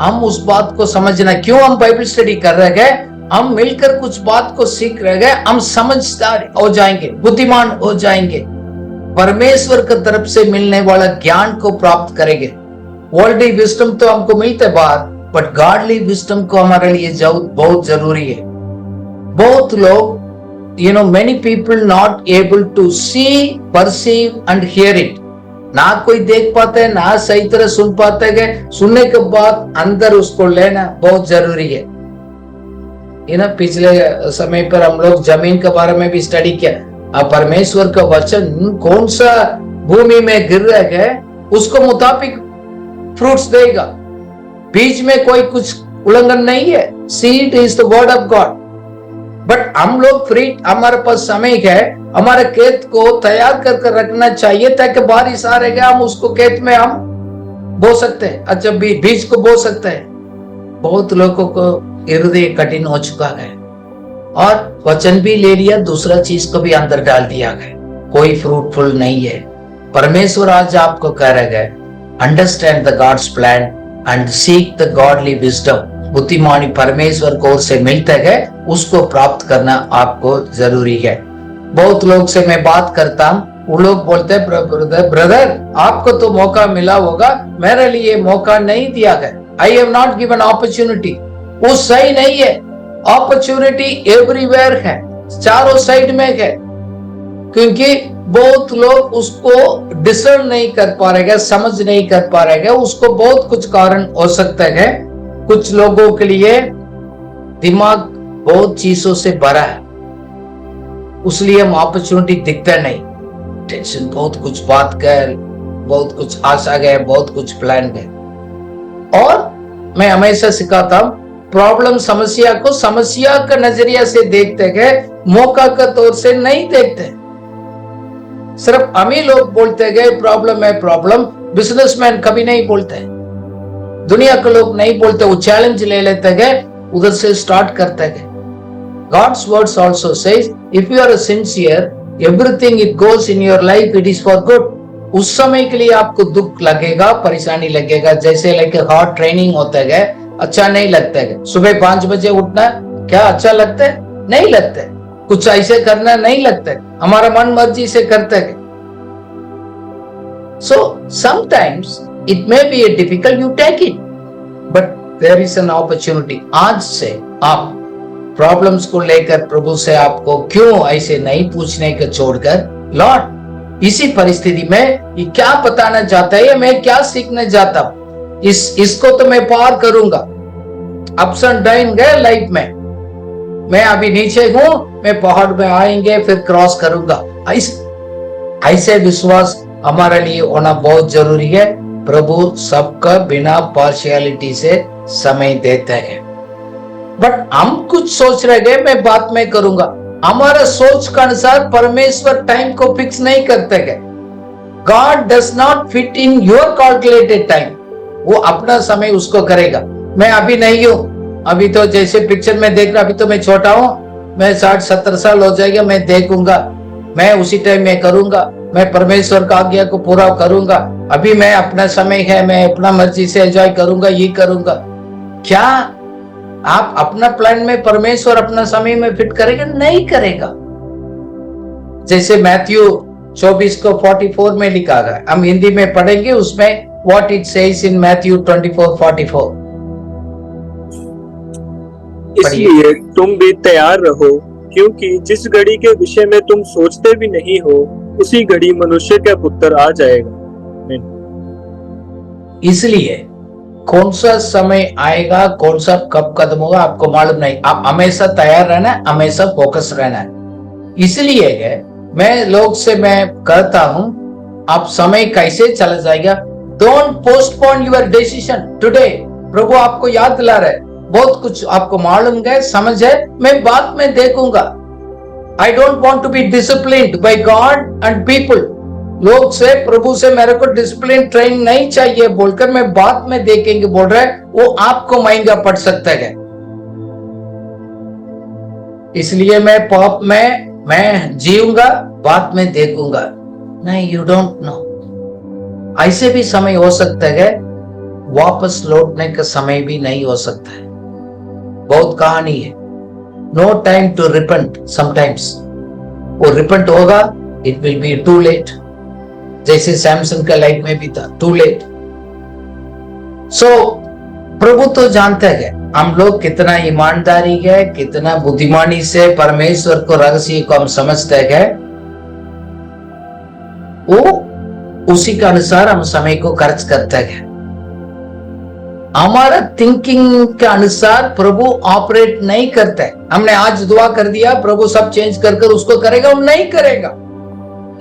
हम उस बात को समझना। क्यों हम बाइबल स्टडी कर रहे हैं? हम मिलकर कुछ बात को सीख रहे हैं, हम समझदार हो जाएंगे, बुद्धिमान हो जाएंगे, परमेश्वर की तरफ से मिलने वाला ज्ञान को प्राप्त करेंगे। वर्ल्डली विजडम तो हमको मिलते बाहर, बट गॉडली विजडम को हमारे लिए बहुत जरूरी है। बहुत लोग many people not able to see, perceive and hear it. ना कोई देख पाते हैं, ना सही तरह सुन पाते हैं। सुनने के बाद अंदर उसको लेना बहुत जरूरी है। पिछले समय पर हम लोग जमीन के बारे में भी स्टडी किया। अब परमेश्वर का वचन कौन सा भूमि में गिर रहा है उसको मुताबिक फ्रूट्स देगा। बीज में कोई कुछ उल्लंघन नहीं है। Seed is the word of God. But हम लोग फ्री, हमारे पास समय है, हमारे खेत को तैयार कर रखना चाहिए ताकि बारिश आ रहेगा हम उसको खेत में हम बो सकते हैं, अच्छा बीज को बो सकते हैं। बहुत लोगों को हृदय कठिन हो चुका है और वचन भी ले लिया, दूसरा चीज को भी अंदर डाल दिया गया, कोई फ्रूटफुल नहीं है। परमेश्वर आज आपको कह रहा है, understand the gods plan and seek the godly wisdom. बुद्धिमानी परमेश्वर को ओर से मिलता है, उसको प्राप्त करना आपको जरूरी है। बहुत लोग से मैं बात करता हूं, वो लोग बोलते हैं ब्रदर आपको तो मौका मिला होगा, मेरे लिए मौका नहीं दिया गया, I have not given opportunity. वो सही नहीं है, अपॉर्चुनिटी एवरीवेयर है, चारों साइड में है, क्योंकि बहुत लोग उसको डिसर्न नहीं कर पा रहे हैं, समझ नहीं कर पा रहे हैं। उसको बहुत कुछ कारण हो सकता है। कुछ लोगों के लिए दिमाग बहुत चीजों से भरा है, उसलिए हम अपॉर्चुनिटी दिखता नहीं, टेंशन, बहुत कुछ बात कर, बहुत कुछ आशा गए, बहुत कुछ प्लान गए। और मैं हमेशा सिखाता हूं, प्रॉब्लम समस्या को समस्या का नजरिया से देखते हैं, मौका का तौर से नहीं देखते। सिर्फ हम ही लोग बोलते गए प्रॉब्लम है प्रॉब्लम, बिजनेसमैन कभी नहीं बोलते, दुनिया के लोग नहीं बोलते, वो चैलेंज ले लेते गए, उधर से स्टार्ट करते गए। God's words also says, if you are sincere, everything it goes in your life, it is for good. उस समय के लिए आपको दुख लगेगा, परेशानी लगेगा, जैसे लाइक हार्ड ट्रेनिंग होता है, अच्छा नहीं लगता है। सुबह 5 बजे उठना क्या अच्छा लगता है? नहीं लगता है। कुछ ऐसे करना नहीं लगता है, हमारा मन मर्जी से करते हैं। So sometimes it may be a difficult, you take it, but there is an opportunity. आज से आप प्रॉब्लम्स को लेकर प्रभु से आपको क्यों ऐसे नहीं पूछने का छोड़कर, लॉर्ड इसी परिस्थिति में ये क्या बताना चाहता है, मैं क्या सीखना चाहता हूं, इसको तो मैं पार करूंगा। अप्स एंड डाउन गए लाइफ में, मैं अभी नीचे हूं, मैं पहाड़ में आएंगे फिर क्रॉस करूंगा। ऐसे विश्वास हमारे लिए होना बहुत जरूरी है। प्रभु सबका बिना पार्शियलिटी से समय देता है, बट हम कुछ सोच रहे गए मैं बात में करूंगा, हमारा सोच के अनुसार परमेश्वर टाइम को फिक्स नहीं करते गए। God does not fit in your calculated time, वो अपना समय उसको करेगा। मैं अभी नहीं हूं, अभी तो जैसे पिक्चर में देख रहा, अभी तो मैं छोटा हूं, मैं 60-70 साल हो जाएगा, मैं देखूंगा, मैं उसी टाइम में करूंगा, मैं परमेश्वर का आज्ञा को पूरा करूंगा। अभी मैं अपना समय है, मैं अपना मर्जी से एंजॉय करूंगा, ये करूंगा। क्या आप अपना प्लान में परमेश्वर अपना समय में फिट करेगा? नहीं करेगा। जैसे मैथ्यू 24 को 44 में लिखा गया, हम हिंदी में पढ़ेंगे उसमें what it says in Matthew 24:44। इसलिए तुम भी तैयार रहो, क्योंकि जिस घड़ी के विषय में तुम सोचते भी नहीं हो, उसी घड़ी मनुष्य का पुत्र आ जाएगा। इसलिए कौन सा समय आएगा, कौन सा कब कदम होगा, आपको मालूम नहीं। आप हमेशा तैयार रहना, हमेशा फोकस रहना है। इसलिए है मैं लोग से मैं कहता हूं, आप समय कैसे चला जाएगा, don't postpone your decision today. प्रभु आपको याद दिला रहे, बहुत कुछ आपको मालूम है, समझ है, मैं बाद में देखूंगा। I don't want to be disciplined by God and people. लोग से, प्रभु से मेरे को डिसिप्लिन ट्रेनिंग नहीं चाहिए बोलकर मैं बाद में देखेंगे बोल रहा है, वो आपको महंगा पड़ सकता है। इसलिए मैं पाप में मैं जीऊंगा, बाद में देखूंगा। नहीं, यू डोंट नो। ऐसे भी समय हो सकता है, वापस लौटने का समय भी नहीं हो सकता है। बहुत कहानी है। No time to repent, sometimes वो रिपेंट होगा, it will be too late. जैसे सैमसन का लाइफ में भी था, टू लेट। सो प्रभु तो जानते हैं हम लोग कितना ईमानदारी है, कितना बुद्धिमानी से परमेश्वर को रहस्य को हम समझते हैं, वो उसी के अनुसार हम समय को खर्च करते हैं। हमारा थिंकिंग के अनुसार प्रभु ऑपरेट नहीं करता है। हमने आज दुआ कर दिया प्रभु सब चेंज कर उसको करेगा, वो नहीं करेगा।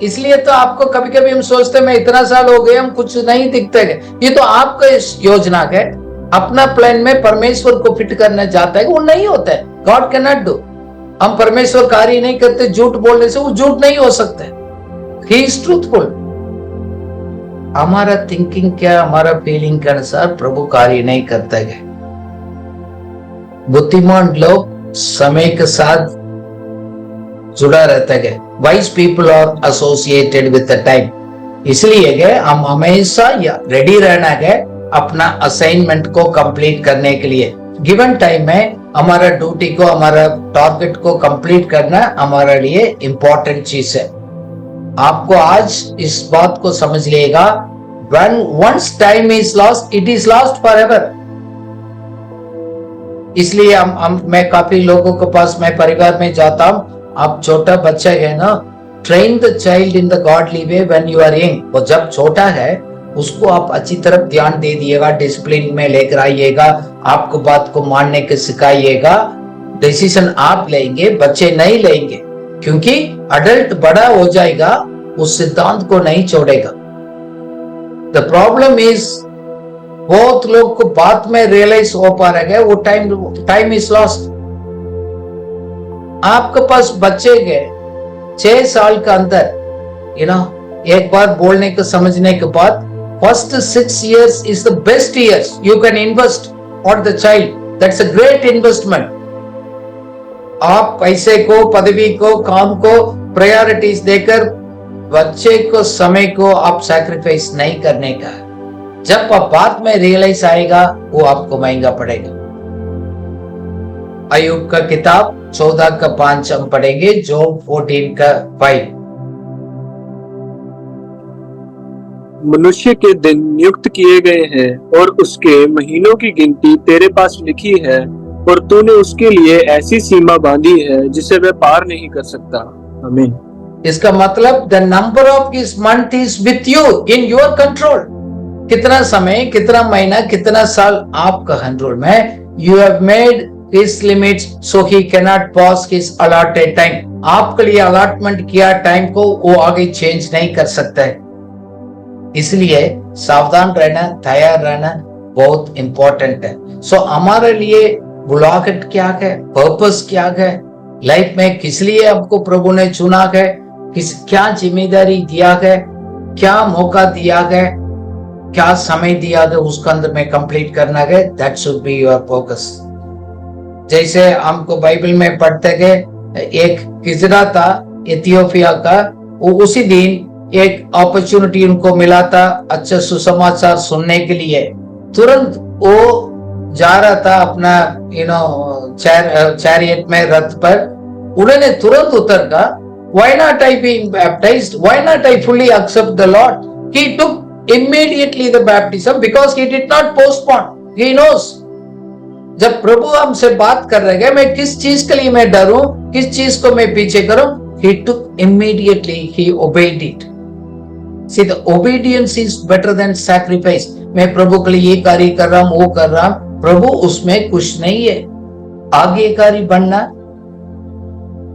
इसलिए तो आपको कभी कभी हम सोचते हैं मैं इतना साल हो गए, हम कुछ नहीं दिखते हैं। ये तो आपका योजना है, अपना प्लान में परमेश्वर को फिट करना चाहता है, वो नहीं होता है। God can not do. हम परमेश्वर कार्य नहीं करते, झूठ बोलने से वो झूठ नहीं हो सकता है। He is truthful. हमारा थिंकिंग क्या, हमारा फीलिंग के अनुसार प्रभु कार्य नहीं करता है। बुद्धिमान लोग समय के साथ जुड़ा रहता है। Wise people are associated with the time. इसलिए कि हम हमेशा रेडी रहना है अपना असाइनमेंट को कंप्लीट करने के लिए। गिवन टाइम में हमारा ड्यूटी को, हमारा टारगेट को कंप्लीट करना हमारे लिए इंपॉर्टेंट चीज है। आपको आज इस बात को समझ लेगा, when once time is lost, it is lost forever। इसलिए मैं काफी लोगों के पास, मैं परिवार में जाता हूं, आप छोटा बच्चा है ना, train the child in the godly way when you are young. वो जब छोटा है उसको आप अच्छी तरफ ध्यान दे दिएगा, डिसिप्लिन में लेकर आइएगा, आपको बात को मानने के सिखाइएगा। डिसीजन आप लेंगे, बच्चे नहीं लेंगे, क्योंकि अडल्ट बड़ा हो जाएगा, उस सिद्धांत को नहीं छोड़ेगा। द प्रॉब्लम इज बहुत लोग को बात में रियलाइज हो पा रहा है, वो टाइम इज लॉस्ट। आपके पास बच्चे के 6 साल के अंदर एक बार बोलने को समझने के बाद first 6 years is the best years you can invest on the child. That's a great investment. आप पैसे को, पदवी को, काम को प्रायोरिटीज देकर बच्चे को, समय को आप सैक्रिफाइस नहीं करने का। जब आप बाद में रियलाइज आएगा, वो आपको महंगा पड़ेगा। अय्यूब का किताब 14 का 5 हम पढ़ेंगे, जॉब 14 का 5। मनुष्य के दिन नियुक्त किए गए हैं और उसके महीनों की गिनती तेरे पास लिखी है, और तूने उसके लिए ऐसी सीमा बांधी है जिसे वह पार नहीं कर सकता। आमीन। इसका मतलब the number of his month is with you, in your control. कितना समय, कितना महीना, कितना साल आपका कंट्रोल में। You have made his limits so he can not pass his allotted time. आपके लिए अलॉटमेंट किया टाइम को वो आगे चेंज नहीं कर सकता है। इसलिए सावधान रहना, तैयार रहना बहुत इंपॉर्टेंट है। सो हमारे लिए बुलाहट क्या है, पर्पस क्या है, लाइफ में किस लिए आपको प्रभु ने चुना है, क्या जिम्मेदारी दिया है, क्या मौका दिया है, क्या समय दिया है, उसके अंदर में कंप्लीट करना है। That should be your focus. जैसे हमको बाइबल में पढ़ते हैं, एक हिजरा था इथियोपिया का, वो उसी दिन एक अपॉर्चुनिटी उनको मिला था अच्छा सुसमाचार सुनने के लिए। तुरंत वो जा रहा था अपना चैरियट में, रथ पर। उन्होंने तुरंत उतर का, why not I being baptized? Why not I fully accept the Lord? He took immediately the baptism because he did not postpone. He knows. जब प्रभु हमसे बात कर रहे हैं, मैं किस चीज के लिए मैं डरूं, किस चीज को मैं पीछे करूं, he took immediately, he obeyed it. See, the obedience is better than sacrifice. मैं प्रभु के लिए ये कार्य कर रहा हूं, वो कर रहा हूं, प्रभु उसमें कुछ नहीं है। आज्ञाकारी बनना,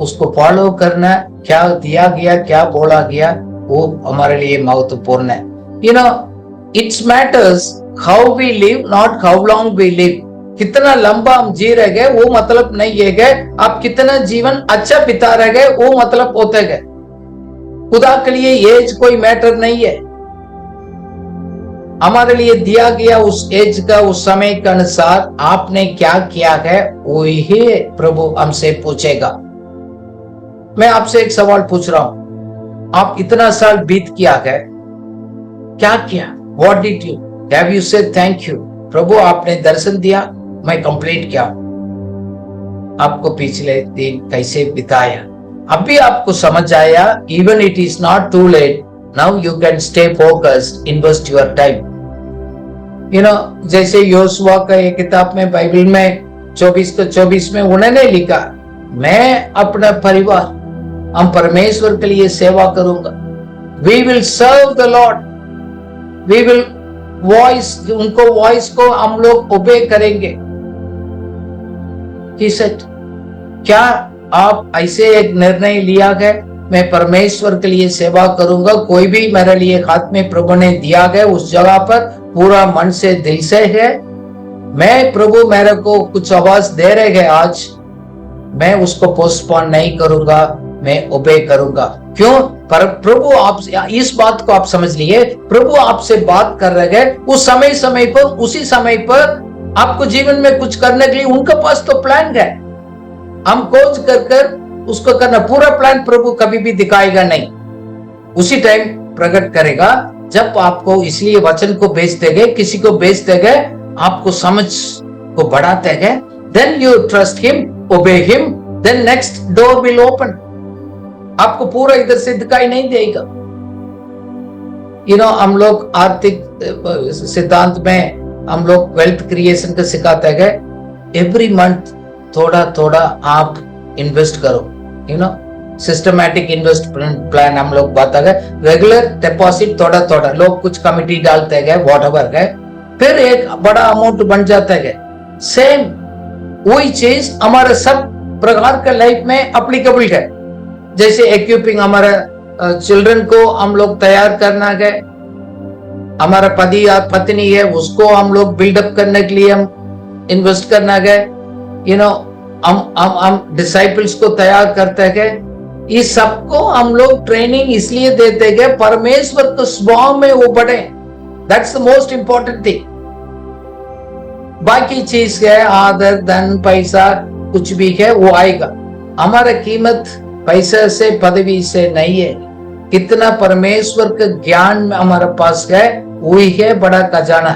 उसको फॉलो करना, क्या दिया गया, क्या बोला गया, वो हमारे लिए महत्वपूर्ण है। It matters how we live, not how long we live. कितना लंबा हम जी रह गए वो मतलब नहीं है गए, आप कितना जीवन अच्छा बिता रह गए वो मतलब होते गए। खुदा के लिए एज कोई मैटर नहीं है। हमारे लिए दिया गया उस एज का, उस समय के अनुसार आपने क्या किया है, वही प्रभु हमसे पूछेगा। मैं आपसे एक सवाल पूछ रहा हूं, आप इतना साल बीत किया है, क्या किया? What did you? Have you said thank you? प्रभु आपने दर्शन दिया, मैं कंप्लीट किया। आपको पिछले दिन कैसे बिताया, अभी आपको समझ आया। Even it is not too late. Now you can stay focused, invest your time. जैसे योशुआ का एक किताब में, बाइबल में 24 में उन्होंने लिखा, मैं अपना परिवार, हम परमेश्वर के लिए सेवा करूंगा। We will serve the Lord. We will उनको वॉइस को हम लोग ओबे करेंगे। He said, क्या आप ऐसे एक निर्णय लिया है, मैं परमेश्वर के लिए सेवा करूंगा, कोई भी मेरे लिए हाथ में प्रभु ने दिया गया उस जगह पर पूरा मन से, दिल से है, मैं प्रभु मेरे को कुछ आवाज दे रहे हैं आज, मैं उसको पोस्टपोन नहीं करूंगा, मैं ओबे करूंगा। क्यों? पर प्रभु आप इस बात को आप समझ लिए, प्रभु आपसे बात कर रहे हैं उस समय समय पर, उसी समय पर आपको जीवन में कुछ करने के लिए उनके पास तो प्लान है। हम खोज कर उसको करना, पूरा प्लान प्रभु कभी भी दिखाएगा नहीं, उसी टाइम प्रकट करेगा जब आपको। इसलिए वचन को भेजते गए, किसी को भेजते गए, आपको समझ को बढ़ाते गए, then you trust him, obey him, then next door will open. आपको पूरा इधर से दिखाई नहीं देगा। हम लोग आर्थिक सिद्धांत में हम लोग वेल्थ क्रिएशन का सिखाते गए, एवरी मंथ थोड़ा थोड़ा आप इन्वेस्ट करो, सिस्टमैटिक इन्वेस्टमेंट प्लान हम लोग बात गए, रेगुलर डिपॉजिट थोड़ा थोड़ा, लोग कुछ कमिटी डालते गए, व्हाटएवर गए, फिर एक बड़ा अमाउंट बन जाता है। सेम वही चीज हमारे सब प्रकार का लाइफ में एप्लीकेबल है। जैसे इक्विपिंग हमारा चिल्ड्रन को हम लोग तैयार करना है, हमारा पति या पत्नी है उसको हम लोग बिल्डअप करने के लिए हम इन्वेस्ट करना है, हम डिसाइपल्स को तैयार करते हैं। इस सबको हम लोग ट्रेनिंग इसलिए देते हैं परमेश्वर के स्वभाव में वो बढ़े। That's the most important thing. बाकी चीज है, आदर धन पैसा कुछ भी है वो आएगा। हमारा कीमत पैसे से पदवी से नहीं है, कितना परमेश्वर के ज्ञान में हमारे पास है वही है बड़ा खजाना।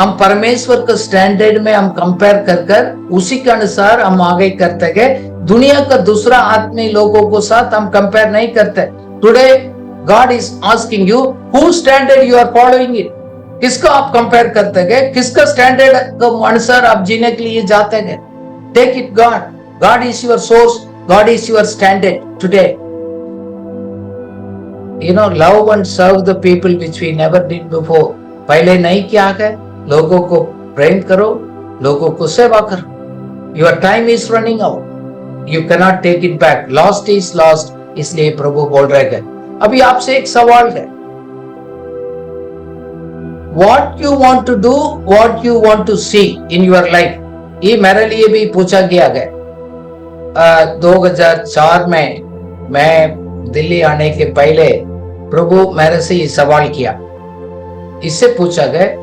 हम परमेश्वर के स्टैंडर्ड में हम कंपेयर कर उसी के अनुसार हम आगे करते गए। दुनिया का दूसरा आदमी लोगों को साथ हम कंपेयर नहीं करते। Today God is asking you who standard you are following it. किसका आप कंपेयर करते गए, किसका स्टैंडर्ड के अनुसार आप जीने के लिए जाते गए। Take it God, God is your source, God is your standard today. Love and serve the people which we never did before. पहले नहीं किया है, लोगों को प्रेम करो, लोगों को सेवा करो। Your time is running out, you can not take it back, lost is lost. इसलिए प्रभु बोल रहे हैं। अभी आपसे एक सवाल है, what you want to do, what you want to see in your life. ये मेरे लिए भी पूछा गया है। 2004 में मैं दिल्ली आने के पहले प्रभु मेरे से ये सवाल किया, इससे पूछा गया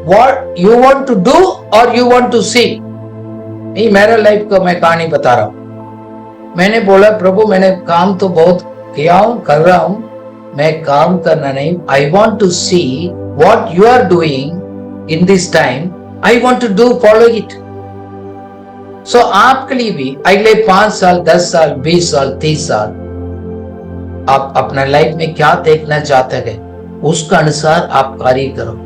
What you want to do or you want to see? नहीं, मेरा लाइफ का मैं कहानी बता रहा हूं। मैंने बोला प्रभु मैंने काम तो बहुत किया हूं, कर रहा हूं, मैं काम करना नहीं। I want to see what you are doing in this time. I want to do, follow it. So आपके लिए भी अगले 5 साल, 10 साल, 20 साल, 30 साल आप अपना लाइफ में क्या देखना चाहते हैं, उसका अनुसार आप कार्य करो।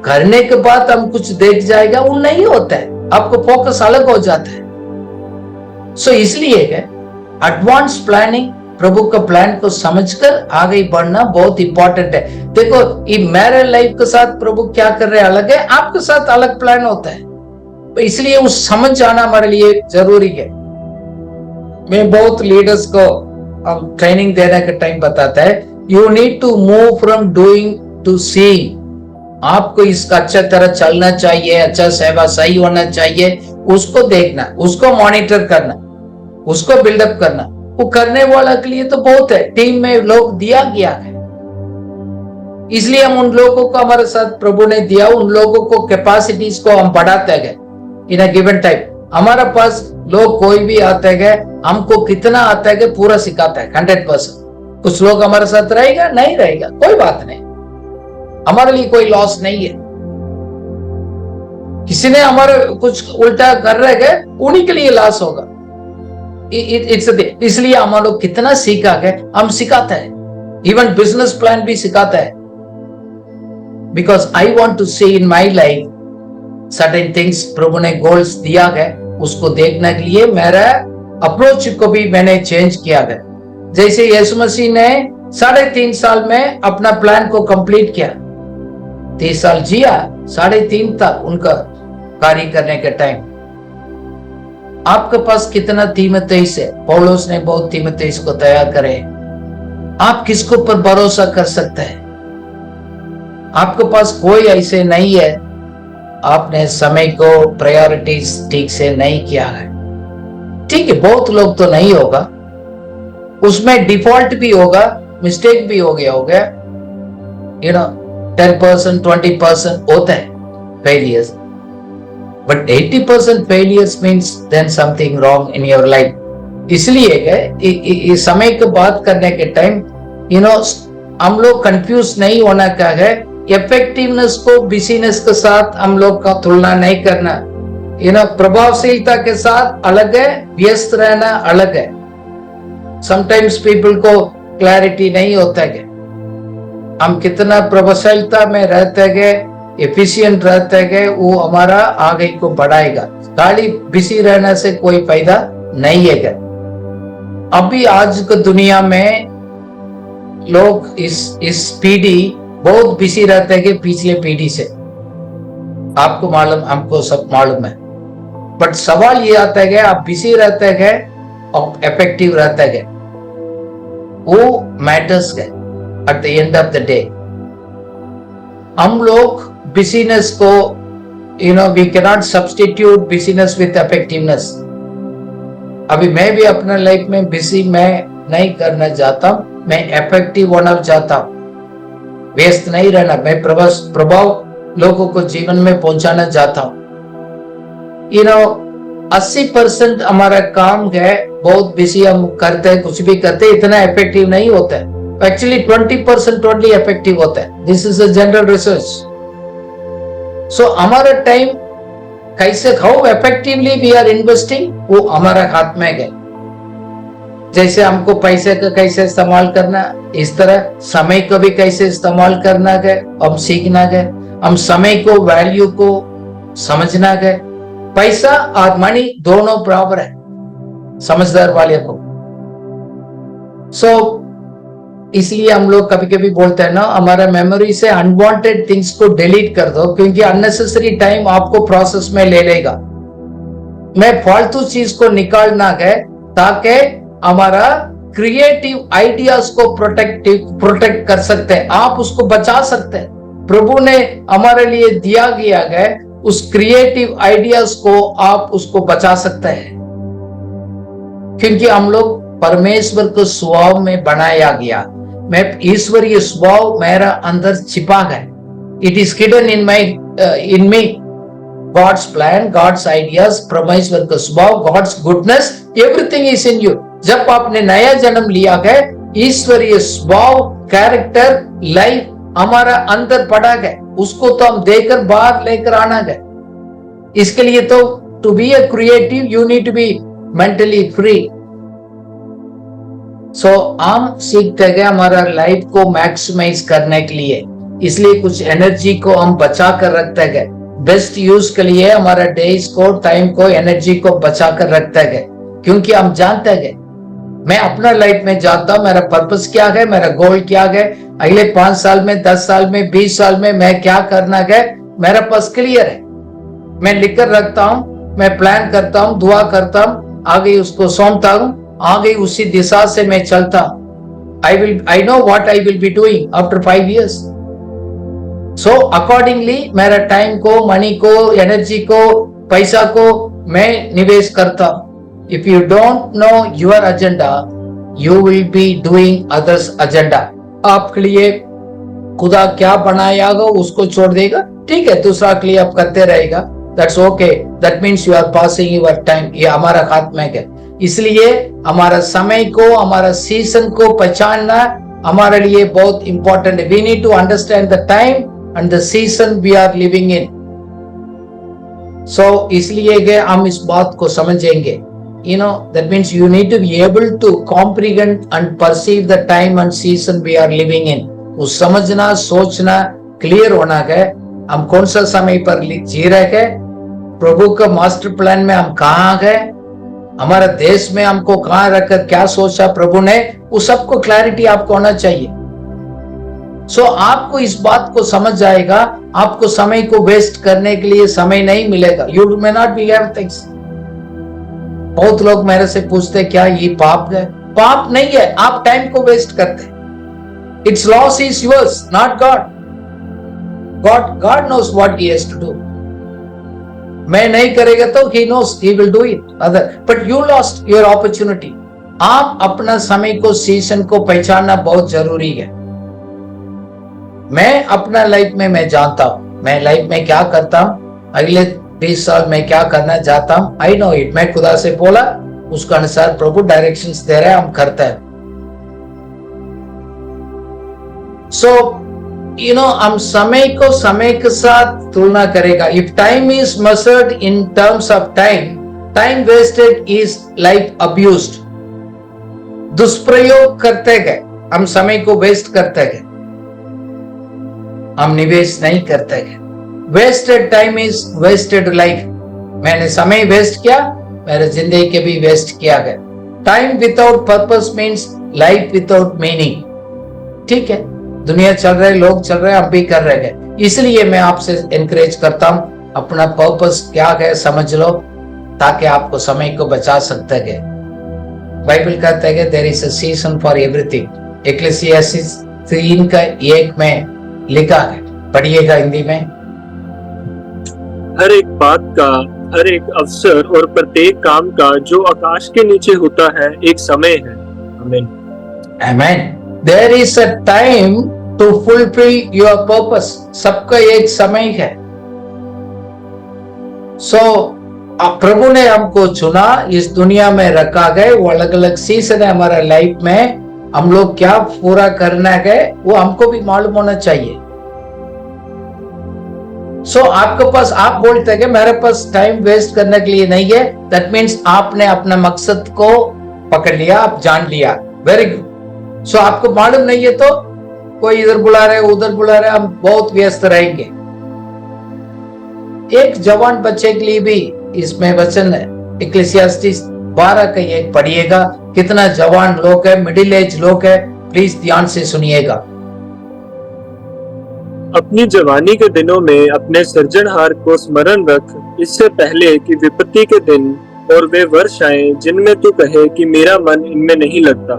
करने के बाद हम कुछ देख जाएगा वो नहीं होता है, आपको फोकस अलग हो जाता है। सो इसलिए है एडवांस प्लानिंग, प्रभु का प्लान को समझकर आगे बढ़ना बहुत इंपॉर्टेंट है। देखो ये मेरे लाइफ के साथ प्रभु क्या कर रहे हैं अलग है, आपके साथ अलग प्लान होता है, तो इसलिए उस समझ जाना हमारे लिए जरूरी है। मैं बहुत लीडर्स को हम ट्रेनिंग देने के टाइम बताता है, you need to move from doing to seeing. आपको इसका अच्छा तरह चलना चाहिए, अच्छा सेवा सही होना चाहिए, उसको देखना, उसको मॉनिटर करना, उसको बिल्डअप करना। वो करने वाला के लिए तो बहुत है, टीम में लोग दिया गया है, इसलिए हम उन लोगों को हमारे साथ प्रभु ने दिया, उन लोगों को कैपेसिटीज को हम बढ़ाते गए इन अ गिवन टाइम। हमारे पास लोग कोई भी आते गए, हमको कितना आता है पूरा सिखाता है 100%। कुछ लोग हमारे साथ रहेगा, नहीं रहेगा, कोई बात नहीं, हमारे लिए कोई लॉस नहीं है। किसी ने हमारे कुछ उल्टा कर रहे गए, उन्हीं के लिए लॉस होगा। इसलिए हम लोग कितना सीखा है, हम सिखाते हैं, इवन बिजनेस प्लान भी सिखाता है। Because I want to see in my life certain things, प्रभु ने गोल्स दिया है, उसको देखने के लिए मेरा अप्रोच को भी मैंने चेंज किया है। जैसे यीशु मसीह ने 3.5 साल में अपना प्लान को कंप्लीट किया, 30 साल जिया, 3.5 तक उनका कार्य करने के टाइम। आपके पास कितना तीमुथियुस है, पौलुस ने बहुत तीमुथियुस को तैयार करे। आप किसको पर भरोसा कर सकते हैं? आपके पास कोई ऐसे नहीं है, आपने समय को प्रायोरिटीज ठीक से नहीं किया है। ठीक है, बहुत लोग तो नहीं होगा, उसमें डिफॉल्ट भी होगा, मिस्टेक भी हो गया होगा, 10% 20% होता है failures, but 80% failures means then something wrong in your life. इसलिए इस समय की बात करने के टाइम हम लोग कंफ्यूज नहीं होना क्या है, इफेक्टिवनेस को बिजीनेस के साथ हम लोग का तुलना नहीं करना। प्रभावशीलता के साथ अलग है, व्यस्त रहना अलग है। समटाइम्स पीपल को क्लैरिटी नहीं होता है हम कितना प्रभावशीलता में रहते गए, एफिशिएंट रहते गए, वो हमारा आगे को बढ़ाएगा। खाली बिजी रहने से कोई फायदा नहीं है। अभी आज की दुनिया में लोग इस पीढ़ी बहुत बिजी रहते हैं पिछले पीढ़ी से, आपको मालूम, हमको सब मालूम है। बट सवाल ये आता है आप बिजी रहते हैं और इफेक्टिव रहते हैं, वो मैटर्स है at the end of the day. हम लोग बिजीनेस को we can not substitute busyness with effectiveness. अभी मैं भी अपना लाइफ में बिजी मैं नहीं करना चाहता, मैं इफेक्टिव होना चाहता हूं, व्यस्त नहीं रहना। मैं प्रभाव लोगों को जीवन में पहुंचाना चाहता हूं। 80% हमारा काम है, बहुत बिजी हम करते हैं, कुछ भी करते हैं, इतना इफेक्टिव नहीं होता है। एक्चुअली 20% टोटली इफेक्टिव होता है। This is a general research. So हमारा टाइम कैसे, how effectively we are investing, वो हमारा हाथ में है। जैसे हमको पैसे का कैसे इस्तेमाल करना, इस तरह समय को भी कैसे इस्तेमाल करना है, हम सीखना है। हम समय को, वैल्यू को समझना है। पैसा और मनी दोनों बराबर है समझदार वाले को। इसलिए हम लोग कभी कभी बोलते हैं ना, हमारा मेमोरी से अनवांटेड थिंग्स को डिलीट कर दो, क्योंकि अननेसेसरी टाइम आपको प्रोसेस में ले लेगा। मैं फालतू चीज को निकालना है ताकि हमारा क्रिएटिव आइडियाज को प्रोटेक्ट कर सकते हैं, आप उसको बचा सकते हैं। प्रभु ने हमारे लिए दिया गया है, उस क्रिएटिव आइडियाज को आप उसको बचा सकते हैं, क्योंकि हम लोग परमेश्वर को स्वभाव में बनाया गया। मैं ईश्वरीय स्वभाव मेरा अंदर छिपा है। It is hidden in me. God's plan, God's ideas, परमेश्वर का स्वभाव, God's goodness, everything is in you. जब आपने नया जन्म लिया है, ईश्वरीय स्वभाव, कैरेक्टर, लाइफ हमारा अंदर पड़ा है, उसको तो हम देकर बाहर लेकर आना है। इसके लिए तो to be a creative you need to be mentally free. हम सीखते गए हमारा लाइफ को मैक्सिमाइज करने के लिए, इसलिए कुछ एनर्जी को हम बचा कर रखते गए। बेस्ट यूज के लिए हमारा डेज को, टाइम को, एनर्जी को बचा कर रखते गए, क्योंकि हम जानते गए मैं अपना लाइफ में जानता हूं मेरा पर्पस क्या है, मेरा गोल क्या है, अगले 5 साल में, 10 साल में, 20 साल में मैं क्या करना है, मेरा पास क्लियर है। मैं लिखकर रखता हूं, मैं प्लान करता हूं, दुआ करता हूं, आगे उसको सौंपता हूं, आगे उसी दिशा से मैं चलता हूं। I know what I will be doing after 5 years. So accordingly मेरा टाइम को, मनी को, एनर्जी को, पैसा को मैं निवेश करता हूं। If you don't know your agenda, you will be doing others' agenda. आपके लिए खुदा क्या बनाया होगा उसको छोड़ देगा, ठीक है, दूसरा के लिए आप करते रहेगा, that's okay. That means you are passing your time. ये हमारा हाथ में है। इसलिए हमारा समय को, हमारा सीजन को पहचानना हमारे लिए बहुत इंपॉर्टेंट है। We need to understand the time and the season we are living in. So इसलिए हम इस बात को समझेंगे। That means you need to be able to comprehend and perceive the time and season we are living in. उस समझना, सोचना, क्लियर होना है हम कौन सा समय पर जी रहे हैं, प्रभु का मास्टर प्लान में हम कहाँ हैं, हमारा देश में हमको कहाँ रखकर क्या सोचा प्रभु ने, उस सबको क्लैरिटी आपको होना चाहिए। आपको इस बात को समझ जाएगा, आपको समय को वेस्ट करने के लिए समय नहीं मिलेगा। You may not be have things. बहुत लोग मेरे से पूछते क्या ये पाप है? पाप नहीं है, आप टाइम को वेस्ट करते हैं। Its loss is yours, not God. God knows what He has to do. मैं नहीं करेगा तो He knows He will do it. But you lost your opportunity. आप अपना समय को, सीजन को पहचानना बहुत जरूरी है। मैं अपना लाइफ में मैं जानता हूं, मैं लाइफ में क्या करता हूं, अगले 20 साल में क्या करना चाहता हूं। I know it. मैं खुदा से बोला, उसके अनुसार प्रभु डायरेक्शंस दे रहे हैं, हम करते हैं। सो हम समय को समय के साथ तुलना करेगा। If time is measured in terms of time, time wasted is life abused. दुष्प्रयोग करते गए, हम समय को वेस्ट करते गए, हम निवेश नहीं करते गए। Wasted time is wasted life. मैंने समय वेस्ट किया, मेरे जिंदगी के भी वेस्ट किया गया। Time without purpose means life without meaning. ठीक है, दुनिया चल रहे, लोग चल रहे, हम भी कर रहे हैं। इसलिए मैं आपसे एनकरेज करता हूं, अपना पर्पस क्या है समझ लो, ताकि आपको समय को बचा सकते हैं। बाइबल कहता है कि there is a season for everything. Ecclesiastes 3:1 में लिखा है, पढ़िएगा हिंदी में। हर एक बात का, हर एक अवसर और प्रत्येक काम का जो आकाश के नीचे होता है एक समय है। आमीन। आमीन। There is a time to fulfil your purpose. सबका एक समय है। प्रभु ने हमको चुना, इस दुनिया में रखा गया। वो अलग अलग सीजन है हमारा लाइफ में, हम लोग क्या पूरा करना है वो हमको भी मालूम होना चाहिए। आपके पास, आप बोलते हैं कि मेरे पास टाइम वेस्ट करने के लिए नहीं है, दैट मीन्स आपने अपना मकसद को पकड़ लिया, आप जान लिया। Very good. आपको मालूम नहीं है तो कोई इधर बुला रहे, उधर बुला रहे, हम बहुत व्यस्त रहेंगे। एक जवान बच्चे के लिए भी इसमें वचन है, इक्लेसियास्टिस 12:1 पढ़िएगा। कितना जवान लोग है, मिडिल एज लोग है, प्लीज ध्यान से सुनिएगा। अपनी जवानी के दिनों में अपने सृजनहार को स्मरण रख, इससे पहले कि विपत्ति के दिन और वे वर्ष आए जिनमें तू कहे कि मेरा मन इनमें नहीं लगता।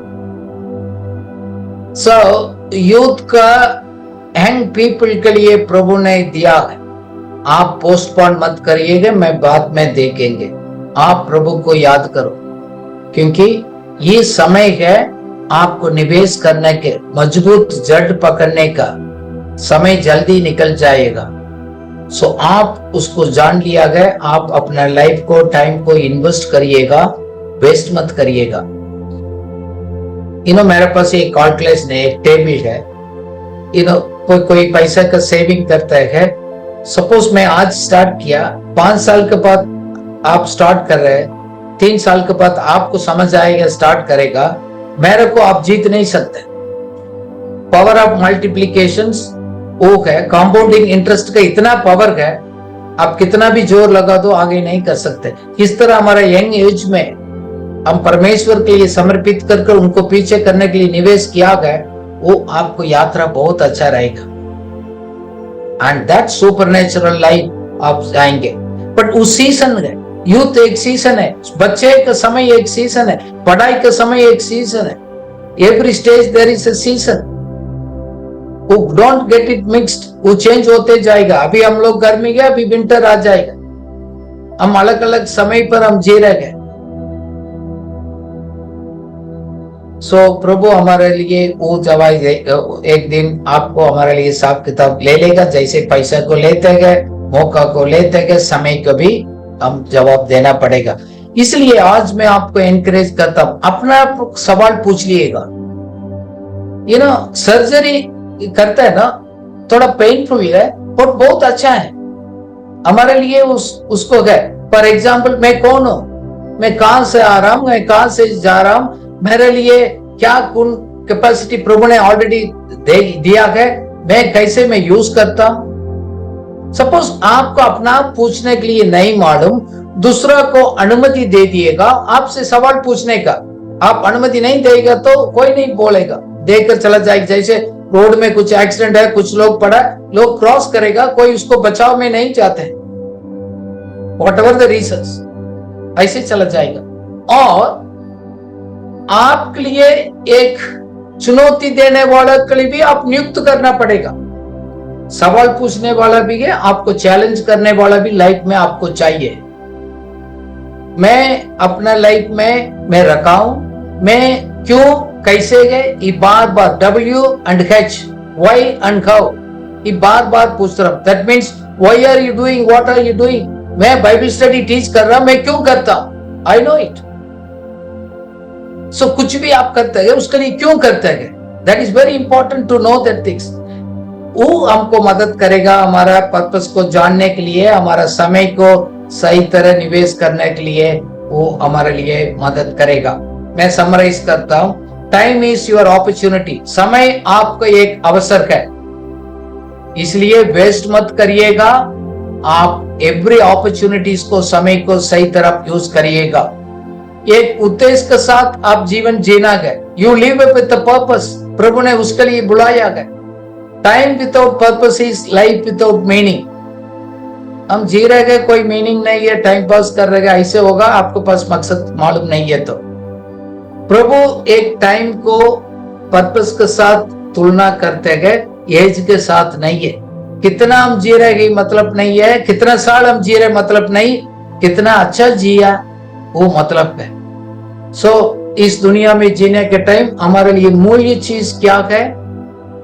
यूथ का यंग पीपल के लिए प्रभु ने दिया है। आप पोस्टपोन मत करिएगा, मैं बाद में देखेंगे। आप प्रभु को याद करो, क्योंकि ये समय है आपको निवेश करने के, मजबूत जड़ पकड़ने का। समय जल्दी निकल जाएगा। आप उसको जान लिया गया। आप अपना लाइफ को, टाइम को इन्वेस्ट करिएगा, वेस्ट मत करिएगा। मेरे पास एक कैलकुलेशन है, एक टेबल है। कोई पैसा का सेविंग करता है। सपोज मैं आज स्टार्ट किया, 5 साल के बाद आप स्टार्ट कर रहे हैं, 3 साल के बाद आपको समझ आएगा, स्टार्ट करेगा। मेरे को आप जीत नहीं सकते। पावर ऑफ मल्टीप्लिकेशंस वो है, कंपाउंडिंग इंटरेस्ट का इतना पावर है, आप कितना भी जोर लगा दो आगे नहीं कर सकते। इस तरह हमारा यंग एज में हम परमेश्वर के लिए समर्पित करके उनको पीछे करने के लिए निवेश किया गया, वो आपको यात्रा बहुत अच्छा रहेगा। एंड दैट सुपरनेचुरल लाइफ आप जाएंगे। बट उस सीजन है, यूथ एक सीजन है, बच्चे का समय एक सीजन है, पढ़ाई का समय एक सीजन है। Every stage there is a season. Don't get it mixed, वो चेंज होते जाएगा। अभी हम लोग गर्मी गया, अभी विंटर आ जाएगा। हम अलग अलग समय पर हम जी रहे हैं। प्रभु हमारे लिए वो जवाब एक दिन आपको हमारे लिए हिसाब किताब ले लेगा। जैसे पैसा को लेते गए, मौका को लेते गए, समय को भी हम जवाब देना पड़ेगा। इसलिए आज मैं आपको एनकरेज करता हूं, अपना सवाल पूछ लिएगा। सर्जरी करता है ना, थोड़ा पेनफुल है और बहुत अच्छा है हमारे लिए। उसको गए, फॉर एग्जाम्पल मैं कौन हूं, मैं कहां से आ रहा हूं, मैं कहां से जा रहा हूं, मेरे लिए क्या गुण कैपेसिटी प्रभु ने ऑलरेडी दिया है, मैं कैसे मैं यूज करता हूं। सपोज आपको अपना पूछने के लिए नहीं मालूम, दूसरा को अनुमति दे दिएगा आपसे सवाल पूछने का। आप अनुमति नहीं देगा तो कोई नहीं बोलेगा, देकर चला जाएगा। जैसे रोड में कुछ एक्सीडेंट है, कुछ लोग पड़ा, लोग क्रॉस करेगा, कोई उसको बचाव में नहीं चाहते, व्हाटएवर द रीजंस, ऐसे चला जाएगा। और आपके लिए एक चुनौती देने वाला के लिए भी आप नियुक्त करना पड़ेगा। सवाल पूछने वाला भी है, आपको चैलेंज करने वाला भी लाइफ में आपको चाहिए। मैं अपना लाइफ में मैं रखा हूं, मैं क्यों कैसे गए ये बार बार W&H why and how ये बार बार पूछ रहा हूं. That means why are you doing, what are you doing. मैं बाइबल स्टडी टीच कर रहा, मैं क्यों करता, आई नो इट. सो कुछ भी आप करते हैं उसके लिए क्यों करते हैं, that is very important to know that things. वो हमको मदद करेगा हमारा पर्पस को जानने के लिए, हमारा समय को सही तरह निवेश करने के लिए वो हमारे लिए मदद करेगा. मैं समराइज करता हूं. Time is your opportunity. समय आपका एक अवसर है, इसलिए वेस्ट मत करिएगा. आप एवरी अपॉर्चुनिटीज को, समय को सही तरह यूज करिएगा. एक उद्देश्य के साथ आप जीवन जीना गए. You live with purpose. प्रभु ने उसके लिए बुलाया गया. Time without purpose is life without meaning. हम जी रहे गए, कोई मीनिंग नहीं है, टाइम पास कर रहे गए, ऐसे होगा. आपको पास मकसद मालूम नहीं है तो प्रभु एक टाइम को पर्पस के साथ तुलना करते गए, एज के साथ नहीं है. कितना हम जी रहे मतलब नहीं है, कितना साल हम जी रहे मतलब नहीं, कितना अच्छा जिया वो मतलब है. सो इस दुनिया में जीने के टाइम हमारे लिए मूल्य चीज क्या है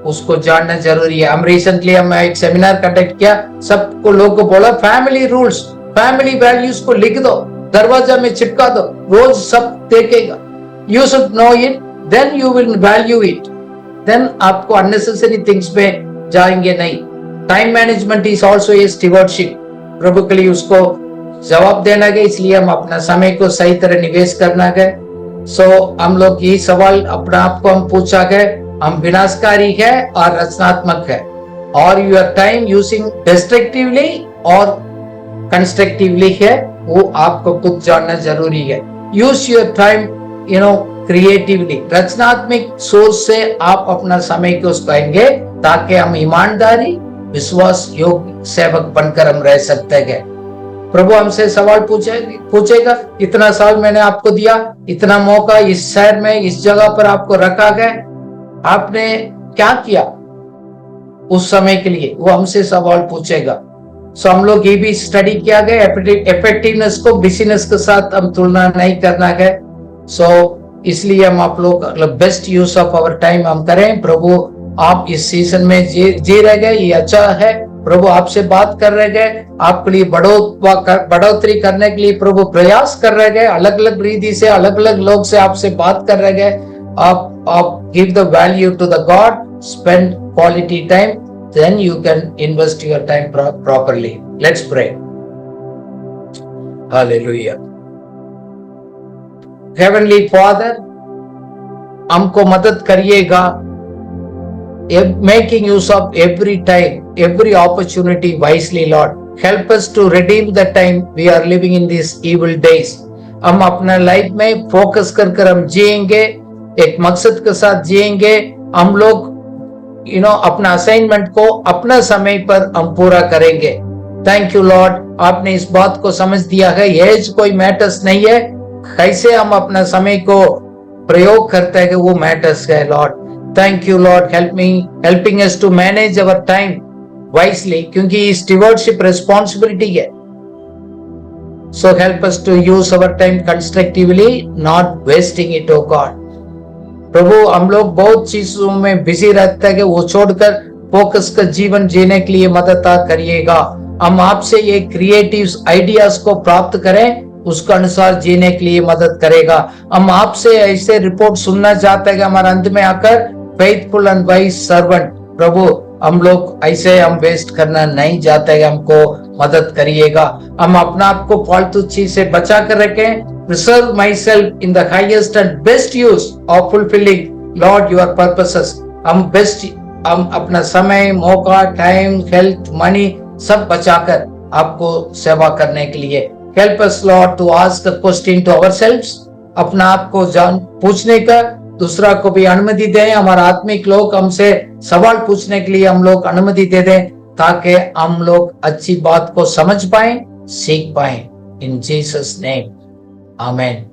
उसको जानना जरूरी है. हम रिसेंटली एक सेमिनार कंडक्ट किया, सबको लोगों को बोला फैमिली रूल्स, फैमिली वैल्यूज को लिख दो, दरवाजा में चिपका दो, रोज सब देखेगा. You should know it, then you will value it. Then आपको अननेसेसरी थिंग्स पे जाएंगे नहीं. Time management is also a stewardship. प्रभु के लिए उसको जवाब देना गया, इसलिए हम अपना समय को सही तरह निवेश करना गए. सो हम लोग ये सवाल अपना आप को हम पूछा गए, हम विनाशकारी है और रचनात्मक है, और योर टाइम यूजिंग डिस्ट्रक्टिवली और कंस्ट्रक्टिवली है, वो आपको खुद जानना जरूरी है. Use your time creatively. रचनात्मक सोच से आप अपना समय को पाएंगे ताकि हम ईमानदारी विश्वास योग्य सेवक बनकर हम रह सकते हैं. प्रभु हमसे सवाल पूछेगा, इतना साल मैंने आपको दिया, इतना मौका इस शहर में इस जगह पर आपको रखा गया, आपने क्या किया उस समय के लिए, वो हमसे सवाल पूछेगा. सो हम लोग ये भी स्टडी किया गया, इफेक्टिवनेस को बिजीनेस के साथ हम तुलना नहीं करना गया. सो इसलिए हम आप लोग best use of our time हम करें. प्रभु आप इस सीजन में जी रह गए, ये अच्छा है. प्रभु आपसे बात कर रहे गए, आपके लिए बढ़ोतरी करने के लिए प्रभु प्रयास कर रहे गए, अलग अलग रीति से अलग अलग लोग से आपसे बात कर रहे गए. आप give the value to the God, spend quality time, then you can invest your time properly. Let's pray. Hallelujah. Heavenly father, हमको मदद करिएगा making use of every time, every opportunity wisely, Lord. Help us to redeem the time we are living in these evil days. हम अपना लाइफ में फोकस कर हम जिएंगे, एक मकसद के साथ जिएंगे. हम लोग अपना असाइनमेंट को अपना समय पर हम पूरा करेंगे. थैंक यू लॉर्ड, आपने इस बात को समझ दिया है. एज कोई मैटर्स नहीं है, कैसे हम अपना समय को प्रयोग करते हैं वो मैटर्स है. Lord thank you Lord, helping us to manage our time wisely, क्योंकि stewardship responsibility है. So help us to use our time constructively, not wasting it, oh God. प्रभु हम लोग बहुत चीजों में बिजी रहते हैं कि वो छोड़कर फोकस का जीवन जीने के लिए मदद करिएगा. हम आपसे ये क्रिएटिव आइडियाज को प्राप्त करें, उसके अनुसार जीने के लिए मदद करेगा. हम आपसे ऐसे रिपोर्ट सुनना चाहते हैं कि हमारे अंत में आकर फेथफुल एंड वाइज सर्वेंट. प्रभु हम लोग ऐसे हम वेस्ट करना नहीं चाहते, हमको मदद करिएगा. हम अपना आप को फालतू चीज से बचा कर रखें. Preserve my self in the highest and best use of fulfilling Lord your purposes. हम अपना समय, मौका, टाइम, हेल्थ, मनी सब बचाकर आपको सेवा करने के लिए. Help us Lord to ask a question to ourselves. अपना आप को पूछने का, दूसरा को भी अनुमति दें. हमारा आत्मिक लोग हमसे सवाल पूछने के लिए हम लोग अनुमति दे दें, ताकि हम लोग अच्छी बात को समझ पाएं, सीख पाएं. इन जीसस नेम, आमेन.